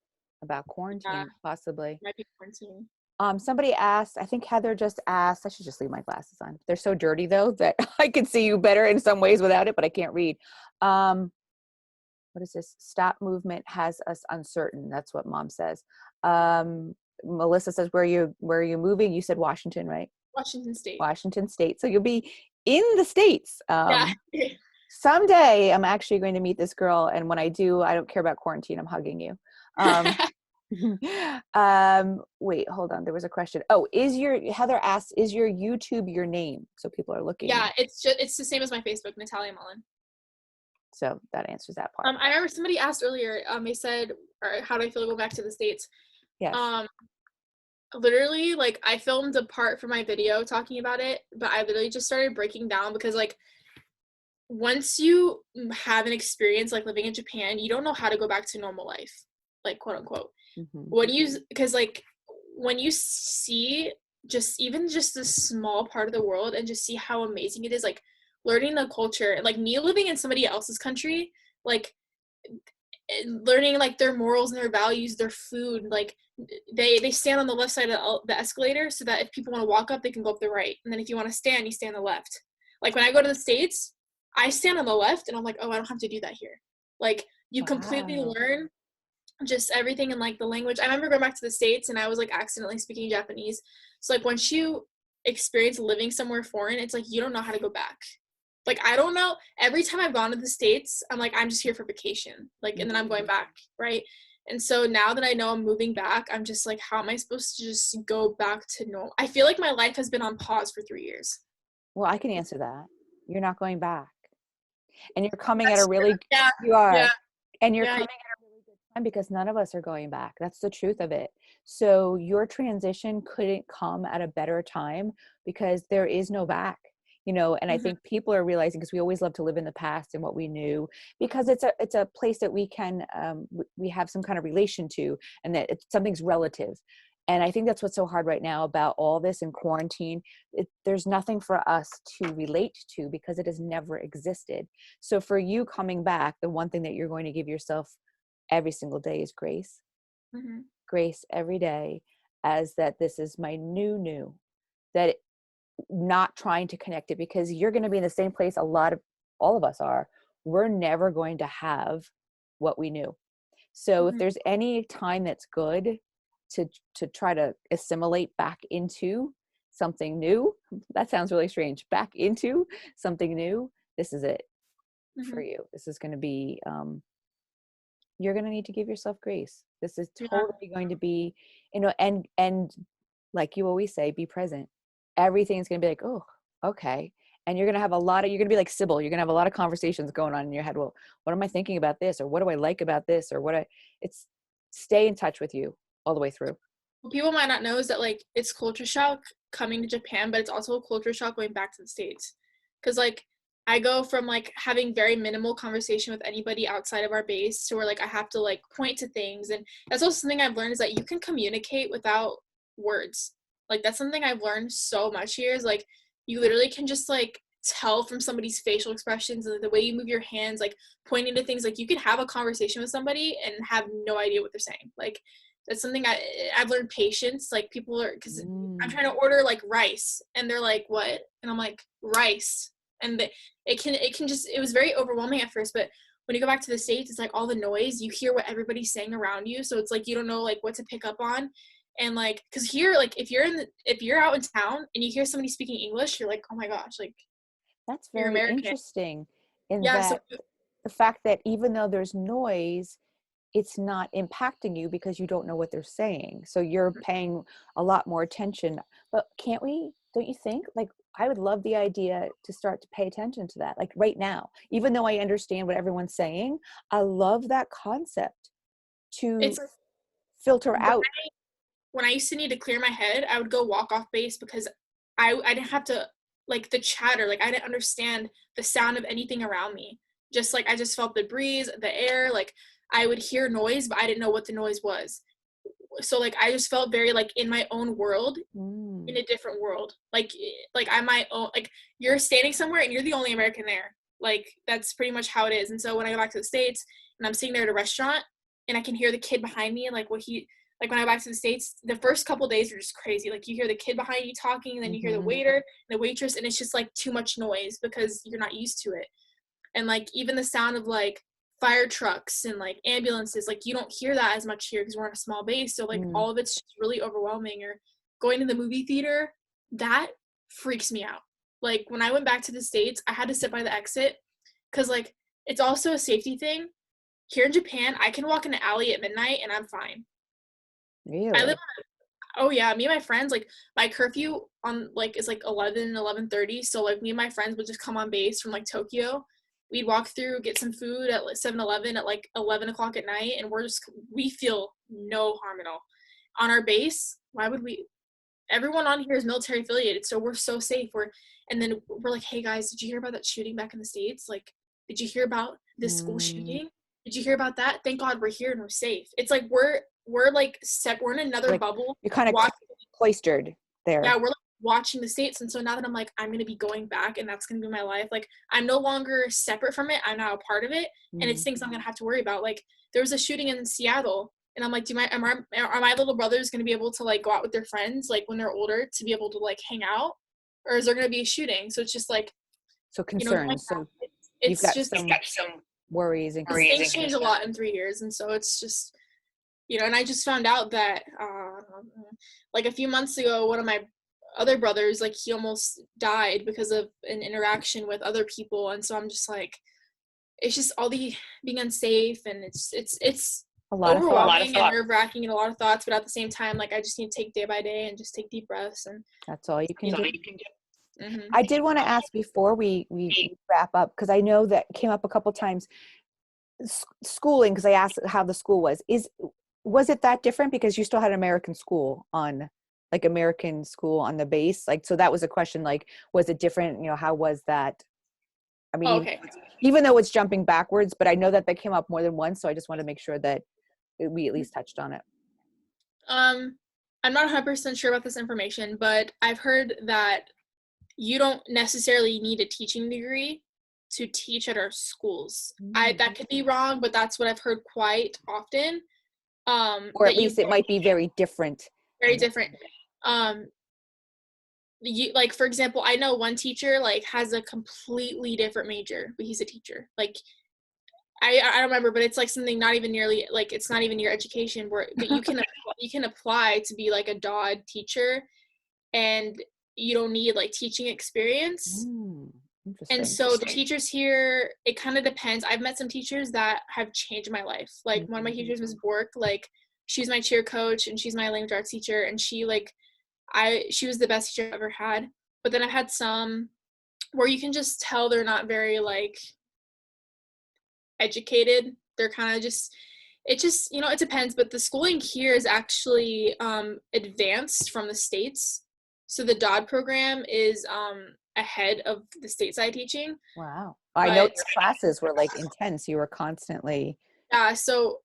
about Yeah, quarantine, possibly. might be quarantine. Somebody asked, I think Heather just asked, I should just leave my glasses on. They're so dirty though that I can see you better in some ways without it, but I can't read. What is this? Stop movement has us uncertain. That's what mom says. Melissa says, where are you moving? You said Washington, right? Washington State. Washington State. So you'll be in the States. Yeah. Someday I'm actually going to meet this girl. And when I do, I don't care about quarantine. I'm hugging you. Wait, hold on. There was a question. Oh, Heather asks, is your YouTube your name? So people are looking. Yeah, it's the same as my Facebook, Natalya Mullen. So that answers that part. I remember somebody asked earlier, they said, how do I feel going back to the States? Yes. Literally, like, I filmed a part for my video talking about it, but I literally just started breaking down because, like, once you have an experience, like, living in Japan, you don't know how to go back to normal life, like, quote unquote. Because, like, when you see even just this small part of the world and just see how amazing it is, like, learning the culture, like me living in somebody else's country, like learning like their morals and their values, their food, like they stand on the left side of the escalator so that if people want to walk up, they can go up the right, and then if you want to stand, you stand on the left. Like when I go to the States, I stand on the left, and I'm like, oh, I don't have to do that here. Like you completely Wow. learn just everything in like the language. I remember going back to the States and I was like accidentally speaking Japanese. So like once you experience living somewhere foreign, it's like you don't know how to go back. Like I don't know. Every time I've gone to the States, I'm like, I'm just here for vacation. Like, and then I'm going back, right? And so now that I know I'm moving back, I'm just like, how am I supposed to just go back to normal? I feel like my life has been on pause for 3 years. Well, I can answer that. You're not going back. And you're coming at a That's true. really, Yeah, you are, yeah, and you're yeah. coming at a really good time because none of us are going back. That's the truth of it. So your transition couldn't come at a better time because there is no back, you know, and I Mm-hmm. think people are realizing, because we always love to live in the past and what we knew, because it's a place that we can, we have some kind of relation to, and that it's something's relative. And I think that's what's so hard right now about all this in quarantine. There's nothing for us to relate to because it has never existed. So for you coming back, the one thing that you're going to give yourself every single day is grace. Mm-hmm. Grace every day, as that this is my new, that not trying to connect it, because you're going to be in the same place all of us are. We're never going to have what we knew. So if Mm-hmm. there's any time that's good to try to assimilate back into something new, that sounds really strange, back into something new, this is it Mm-hmm. for you. This is going to be, you're going to need to give yourself grace. This is Yeah. totally going to be, and like you always say, be present. Everything's going to be like, oh, okay. And you're going to have you're going to be like Sybil. You're going to have a lot of conversations going on in your head. Well, what am I thinking about this? Or what do I like about this? Or it's stay in touch with you all the way through. What people might not know is that like it's culture shock coming to Japan, but it's also a culture shock going back to the States. Cause like I go from like having very minimal conversation with anybody outside of our base to where like I have to like point to things. And that's also something I've learned is that you can communicate without words. Like that's something I've learned so much here is like you literally can just like tell from somebody's facial expressions and the way you move your hands, like pointing to things, like you could have a conversation with somebody and have no idea what they're saying. Like that's something I've learned patience. Like people are, because I'm trying to order like rice and they're like, what? And I'm like, rice. And it was very overwhelming at first, but when you go back to the States, it's like all the noise, you hear what everybody's saying around you. So it's like, you don't know like what to pick up on. And like, cause here, like if you're out in town and you hear somebody speaking English, you're like, oh my gosh, like That's you're very American. interesting, in Yeah. So that the fact that even though there's noise, it's not impacting you because you don't know what they're saying. So you're paying a lot more attention. But don't you think? Like, I would love the idea to start to pay attention to that. Like right now, even though I understand what everyone's saying, I love that concept to it's like filter out. when I used to need to clear my head, I would go walk off base because I didn't have to like the chatter, like I didn't understand the sound of anything around me. Just like I just felt the breeze, the air, like I would hear noise, but I didn't know what the noise was. So like I just felt very like in my own world, in Mm. a different world. Like I'm my own, like you're standing somewhere and you're the only American there. Like that's pretty much how it is. And so when I go back to the States and I'm sitting there at a restaurant and I can hear the kid behind me and like like when I got back to the States, the first couple days were just crazy. Like you hear the kid behind you talking and then you hear the Mm-hmm. waiter and the waitress, and it's just like too much noise because you're not used to it. And like even the sound of like fire trucks and like ambulances, like you don't hear that as much here because we're on a small base. So like Mm. all of it's just really overwhelming. Or going to the movie theater, that freaks me out. Like when I went back to the States, I had to sit by the exit because like it's also a safety thing. Here in Japan, I can walk in an alley at midnight and I'm fine. I live Really? Oh yeah, me and my friends, like my curfew on like is like 11:30. So like me and my friends would just come on base from like Tokyo. We'd walk through, get some food at like 7-Eleven at like 11 o'clock at night, and we feel no harm at all. On our base, why would we? Everyone on here is military affiliated, so we're so safe. And then we're like, hey guys, did you hear about that shooting back in the States? Like, did you hear about this school Mm. shooting? Did you hear about that? Thank God we're here and we're safe. It's like we're like we're in another Like bubble you're kind of watching. cloistered Yeah, there. we're like watching the States. And so now that I'm like, I'm going to be going back and that's going to be my life, like I'm no longer separate from it. I'm now a part of it. And it's things I'm going to have to worry about. Like there was a shooting in Seattle and I'm like, are my little brothers going to be able to like go out with their friends, like when they're older, to be able to like hang out, or is there going to be a shooting? So it's just like, so concerns. So you've got some worries and things change a lot in 3 years. And so it's just, and I just found out that like a few months ago, one of my other brothers, like he almost died because of an interaction with other people. And so I'm just like, it's just all the being unsafe, and it's a lot overwhelming and nerve-wracking and a lot of thoughts, but at the same time, like I just need to take day by day and just take deep breaths, and that's all you can do. I did want to ask before we wrap up, because I know that came up a couple times, schooling, because I asked how the school was it that different, because you still had American school on the base, like, so that was a question, like, was it different, how was that? I mean, even though it's jumping backwards, but I know that came up more than once, so I just want to make sure that we at least touched on it. I'm not 100% sure about this information, but I've heard that you don't necessarily need a teaching degree to teach at our schools. That could be wrong, but that's what I've heard quite often. Or at least it might be very different. Very different. Like, for example, I know one teacher like has a completely different major, but he's a teacher. Like, I don't remember, but it's like something not even nearly, like, it's not even your education, but you can apply to be like a DOD teacher, and you don't need like teaching experience. And so the teachers here, it kind of depends. I've met some teachers that have changed my life. Like one of my teachers, Ms. Bork, like she's my cheer coach and she's my language arts teacher, and she was the best teacher I've ever had. But then I've had some where you can just tell they're not very like educated. They're kind of just, it depends. But the schooling here is actually advanced from the States. So the DOD program is ahead of the stateside teaching. Wow. I know your classes were like intense. You were constantly. Yeah. So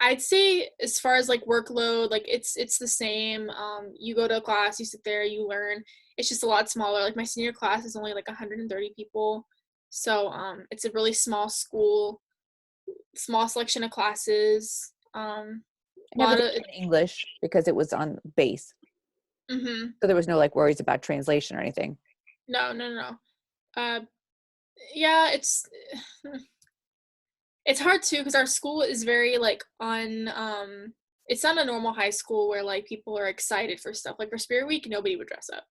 I'd say as far as like workload, like it's the same. You go to a class, you sit there, you learn. It's just a lot smaller. Like my senior class is only like 130 people. So it's a really small school, small selection of classes. A lot of English because it was on base. Mm-hmm. So there was no like worries about translation or anything. No. Yeah, it's hard too, because our school is very like it's not a normal high school where like people are excited for stuff. Like for Spirit Week, nobody would dress up.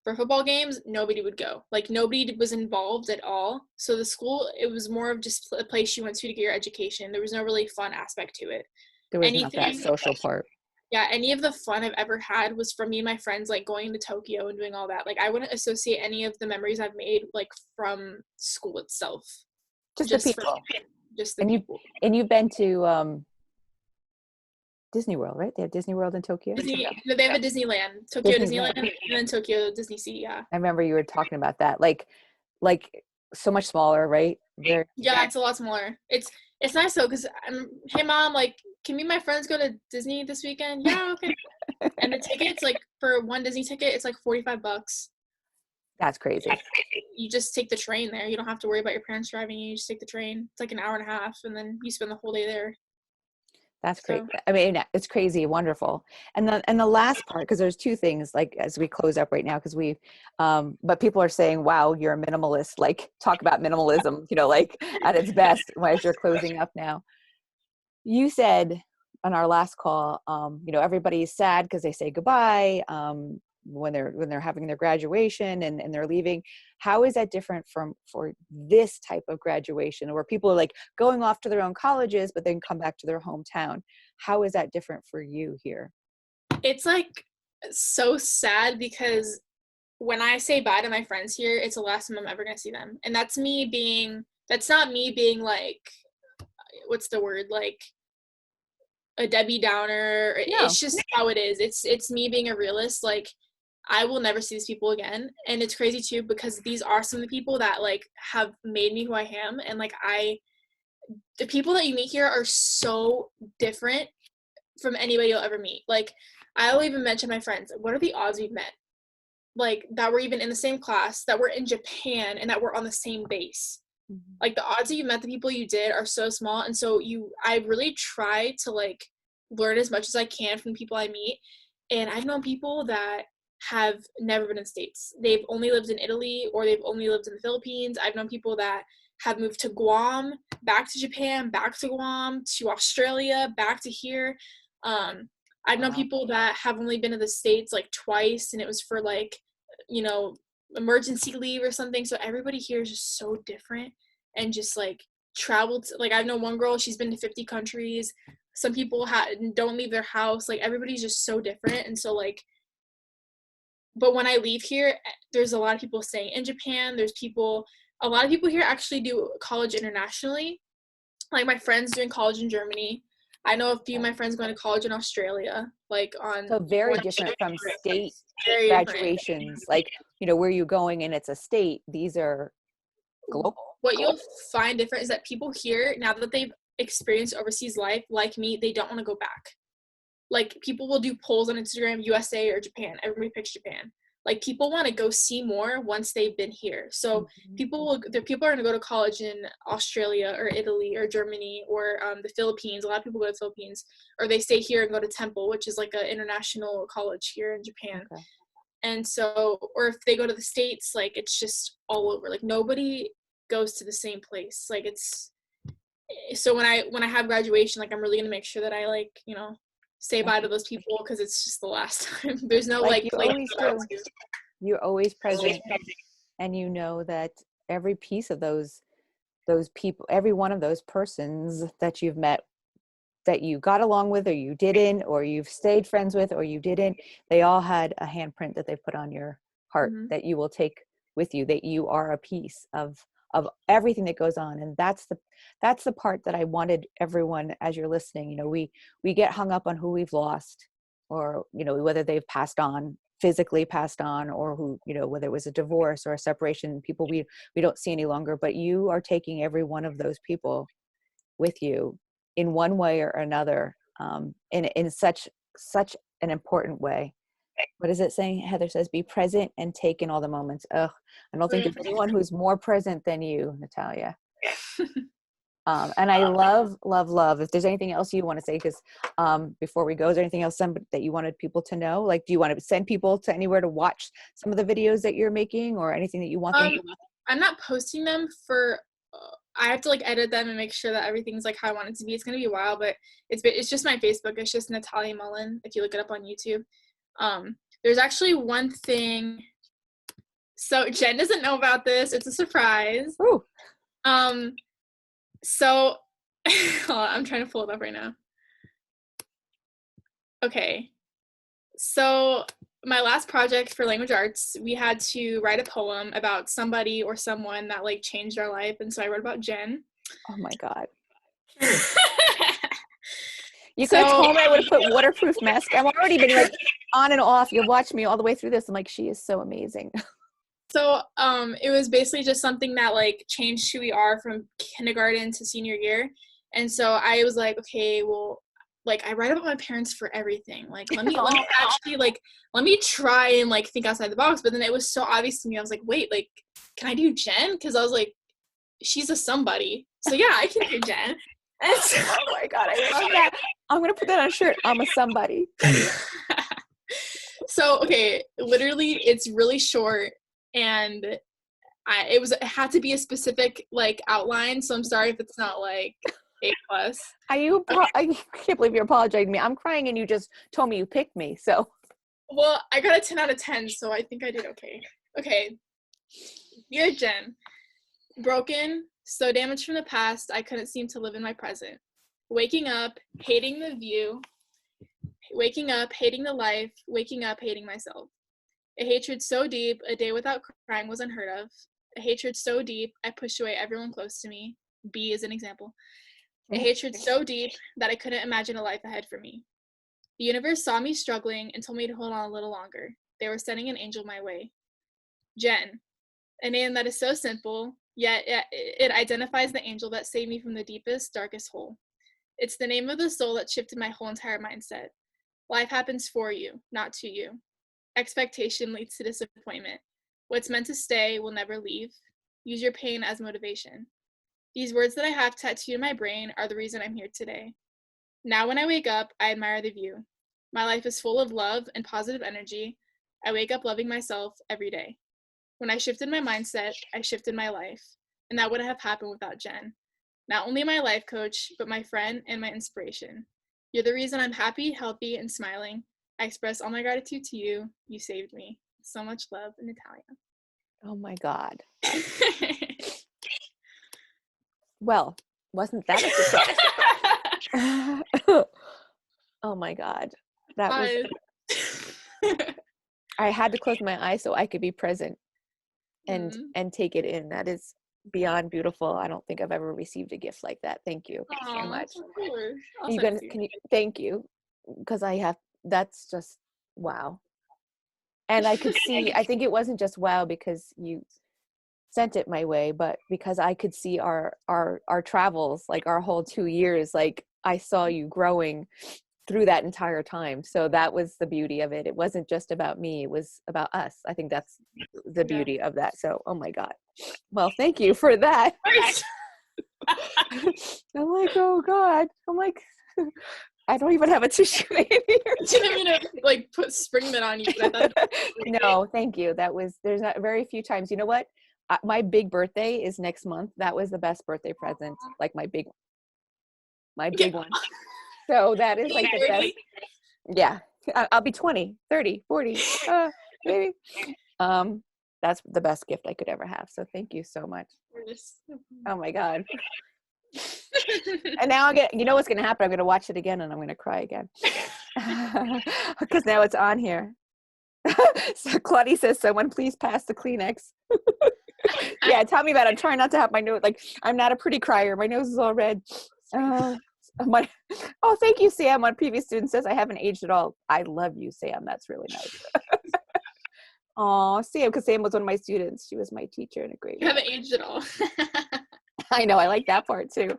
For football games, nobody would go. Like nobody was involved at all. So the school, it was more of just a place you went to get your education. There was no really fun aspect to it. There was not that social part. Yeah, any of the fun I've ever had was from me and my friends, like going to Tokyo and doing all that. Like I wouldn't associate any of the memories I've made like from school itself. Just the people. Just the people. And you've been to Disney World, right? They have Disney World in Tokyo? They have a Disneyland. Tokyo Disneyland, and then Tokyo Disney Sea, yeah. I remember you were talking about that. Like so much smaller, right? Yeah, it's a lot smaller. It's nice though, because hey mom, like, can me and my friends go to Disney this weekend? Yeah, okay. And the tickets, like for one Disney ticket, it's like $45. That's crazy. You just take the train there. You don't have to worry about your parents driving you. You just take the train. It's like an hour and a half, and then you spend the whole day there. That's great. I mean, it's crazy, wonderful. And the last part, because there's two things, like as we close up right now, because but people are saying, wow, you're a minimalist, like talk about minimalism, like at its best as you're closing up now. You said on our last call, everybody's sad because they say goodbye when they're having their graduation and they're leaving. How is that different for this type of graduation, where people are like going off to their own colleges but then come back to their hometown? How is that different for you here? It's like so sad, because when I say bye to my friends here, it's the last time I'm ever gonna see them. And that's not me being like, what's the word, like a Debbie Downer. No. It's just how it is. It's me being a realist. Like, I will never see these people again. And it's crazy too, because these are some of the people that like have made me who I am. And like the people that you meet here are so different from anybody you'll ever meet. Like, I'll even mention my friends. What are the odds we've met? like that were even in the same class, that were in Japan, and that were on the same base. Mm-hmm. Like the odds that you met the people you did are so small. And so I really try to like learn as much as I can from people I meet. And I've known people that have never been in the States. They've only lived in Italy, or they've only lived in the Philippines. I've known people that have moved to Guam, back to Japan, back to Guam, to Australia, back to here. I've known people that have only been to the States like twice, and it was for like, you know, emergency leave or something. So everybody here is just so different, and just like traveled like I've known one girl, she's been to 50 countries. Some people don't leave their house. Like everybody's just so different. And so like, but when I leave here, there's a lot of people staying in Japan. A lot of people here actually do college internationally. Like my friends doing college in Germany. I know a few of my friends going to college in Australia, like on. So very different from state very graduations. Different. Like, you know, where you're going and it's a state, these are global. What you'll find different is that people here, now that they've experienced overseas life, like me, they don't want to go back. Like people will do polls on Instagram, USA or Japan. Everybody picks Japan. Like people want to go see more once they've been here. So people are going to go to college in Australia or Italy or Germany or the Philippines. A lot of people go to the Philippines, or they stay here and go to Temple, which is like an international college here in Japan. Okay. And so, or if they go to the States, like it's just all over. Like nobody goes to the same place. Like it's, so when I have graduation, like I'm really gonna make sure that I like, you know, say bye to those people, because it's just the last time. There's no like you always do. You're always present, and you know that every piece of those people, every one of those persons that you've met, that you got along with, or you didn't, or you've stayed friends with, or you didn't, they all had a handprint that they put on your heart that you will take with you, that you are a piece of everything that goes on. And that's the part that I wanted everyone, as you're listening, you know, we get hung up on who we've lost, or, you know, whether they've physically passed on, or who, you know, whether it was a divorce or a separation, people we don't see any longer. But you are taking every one of those people with you in one way or another, in such an important way. What is it saying? Heather says, be present and take in all the moments. I don't think there's anyone who's more present than you, Natalya. And I love. If there's anything else you want to say, because before we go, is there anything else that you wanted people to know? Like, do you want to send people to anywhere to watch some of the videos that you're making, or anything that you want them to? I'm not posting them for. I have to like edit them and make sure that everything's like how I want it to be. It's gonna be a while, but it's just my Facebook. It's just Natalya Mullen. If you look it up on YouTube. There's actually one thing. So Jen doesn't know about this. It's a surprise. Ooh. So I'm trying to pull it up right now. Okay. So my last project for language arts, we had to write a poem about somebody or someone that like changed our life. And so I wrote about Jen. Oh my God. You could have told me I would have put waterproof mask. I've already been like on and off. You'll watch me all the way through this. I'm like, she is so amazing. So it was basically just something that like changed who we are from kindergarten to senior year. And so I was like, okay, well, like I write about my parents for everything. Like let me actually like let me try and like think outside the box. But then it was so obvious to me. I was like, wait, like can I do Jen? Because I was like, she's a somebody. So yeah, I can do Jen. And so, oh my God, I love that. I'm gonna put that on a shirt. I'm a somebody. So okay, literally, it's really short, and it had to be a specific like outline. So I'm sorry if it's not like A+. I can't believe you're apologizing to me. I'm crying, and you just told me you picked me. So. Well, I got a 10 out of 10, so I think I did okay. Okay, dear Jen, broken. So damaged from the past, I couldn't seem to live in my present. Waking up, hating the view. Waking up, hating the life. Waking up, hating myself. A hatred so deep, a day without crying was unheard of. A hatred so deep, I pushed away everyone close to me. B is an example. A hatred so deep that I couldn't imagine a life ahead for me. The universe saw me struggling and told me to hold on a little longer. They were sending an angel my way. Jen, a name that is so simple, yet it identifies the angel that saved me from the deepest, darkest hole. It's the name of the soul that shifted my whole entire mindset. Life happens for you, not to you. Expectation leads to disappointment. What's meant to stay will never leave. Use your pain as motivation. These words that I have tattooed in my brain are the reason I'm here today. Now when I wake up, I admire the view. My life is full of love and positive energy. I wake up loving myself every day. When I shifted my mindset, I shifted my life. And that wouldn't have happened without Jen. Not only my life coach, but my friend and my inspiration. You're the reason I'm happy, healthy, and smiling. I express all my gratitude to you. You saved me. So much love, Natalia. Oh my God. Well, wasn't that a surprise? Oh my God. That was, I had to close my eyes so I could be present and take it in. That is beyond beautiful. I don't think I've ever received a gift like that. Thank you so much. Thank you. Because that's just wow. And I could see, I think it wasn't just wow because you sent it my way, but because I could see our travels, like our whole 2 years, like I saw you growing through that entire time. So that was the beauty of it. It wasn't just about me, it was about us. I think that's the beauty of that. So, oh my God. Well, thank you for that. I'm like, oh God. I'm like, I don't even have a tissue in here. I didn't mean to like spring that on you, but I thought no, thank you. There's not very few times. You know what? My big birthday is next month. That was the best birthday present, like my big one. So that is like the best. Yeah, I'll be 20, 30, 40, maybe. That's the best gift I could ever have. So thank you so much. Oh my God. And now you know what's going to happen? I'm going to watch it again and I'm going to cry again. Because now it's on here. So Claudia says, someone please pass the Kleenex. Yeah, tell me about it. I'm trying not to have my nose, like, I'm not a pretty crier. My nose is all red. Oh, thank you, Sam. One previous student says, I haven't aged at all. I love you, Sam. That's really nice. Oh, Sam, because Sam was one of my students. She was my teacher in a grade. You haven't aged at all. I know. I like that part too.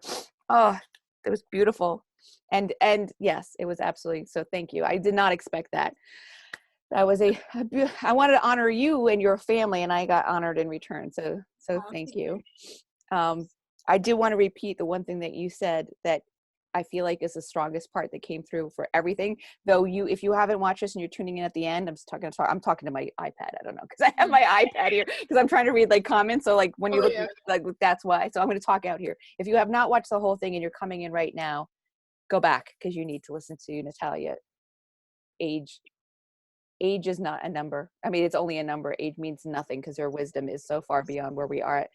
Oh, it was beautiful. And yes, it was absolutely. So thank you. I did not expect that. That was I wanted to honor you and your family, and I got honored in return. So thank you. I do want to repeat the one thing that you said that I feel like is the strongest part that came through for everything. Though if you haven't watched this and you're tuning in at the end, I'm talking to my iPad. I don't know, because I have my iPad here because I'm trying to read like comments. So like when you look, like that's why. So I'm going to talk out here. If you have not watched the whole thing and you're coming in right now, go back because you need to listen to Natalya. Age is not a number. I mean, it's only a number. Age means nothing because her wisdom is so far beyond where we are at.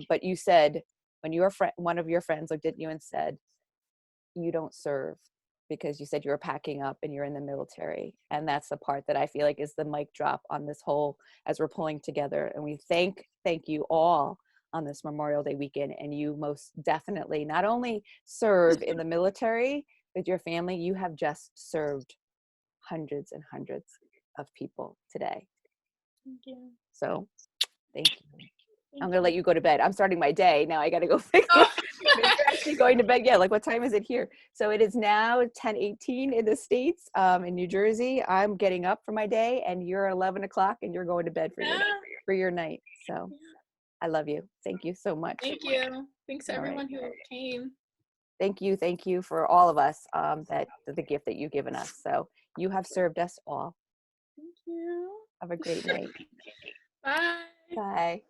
But you said when one of your friends looked at you and said, you don't serve, because you said you were packing up and you're in the military. And that's the part that I feel like is the mic drop on this whole, as we're pulling together. And we thank you all on this Memorial Day weekend. And you most definitely not only serve in the military with your family, you have just served hundreds and hundreds of people today. Thank you. So thank you. I'm gonna let you go to bed. I'm starting my day now. I gotta go fix it. You're actually going to bed. Yeah, like what time is it here? So it is now 10:18 in the States. In New Jersey, I'm getting up for my day, and you're 11 o'clock, and you're going to bed for your night. So I love you. Thank you so much. Thank you. Thanks to everyone who came. Thank you for all of us. That the gift that you've given us. So you have served us all. Thank you. Have a great night. Bye. Bye.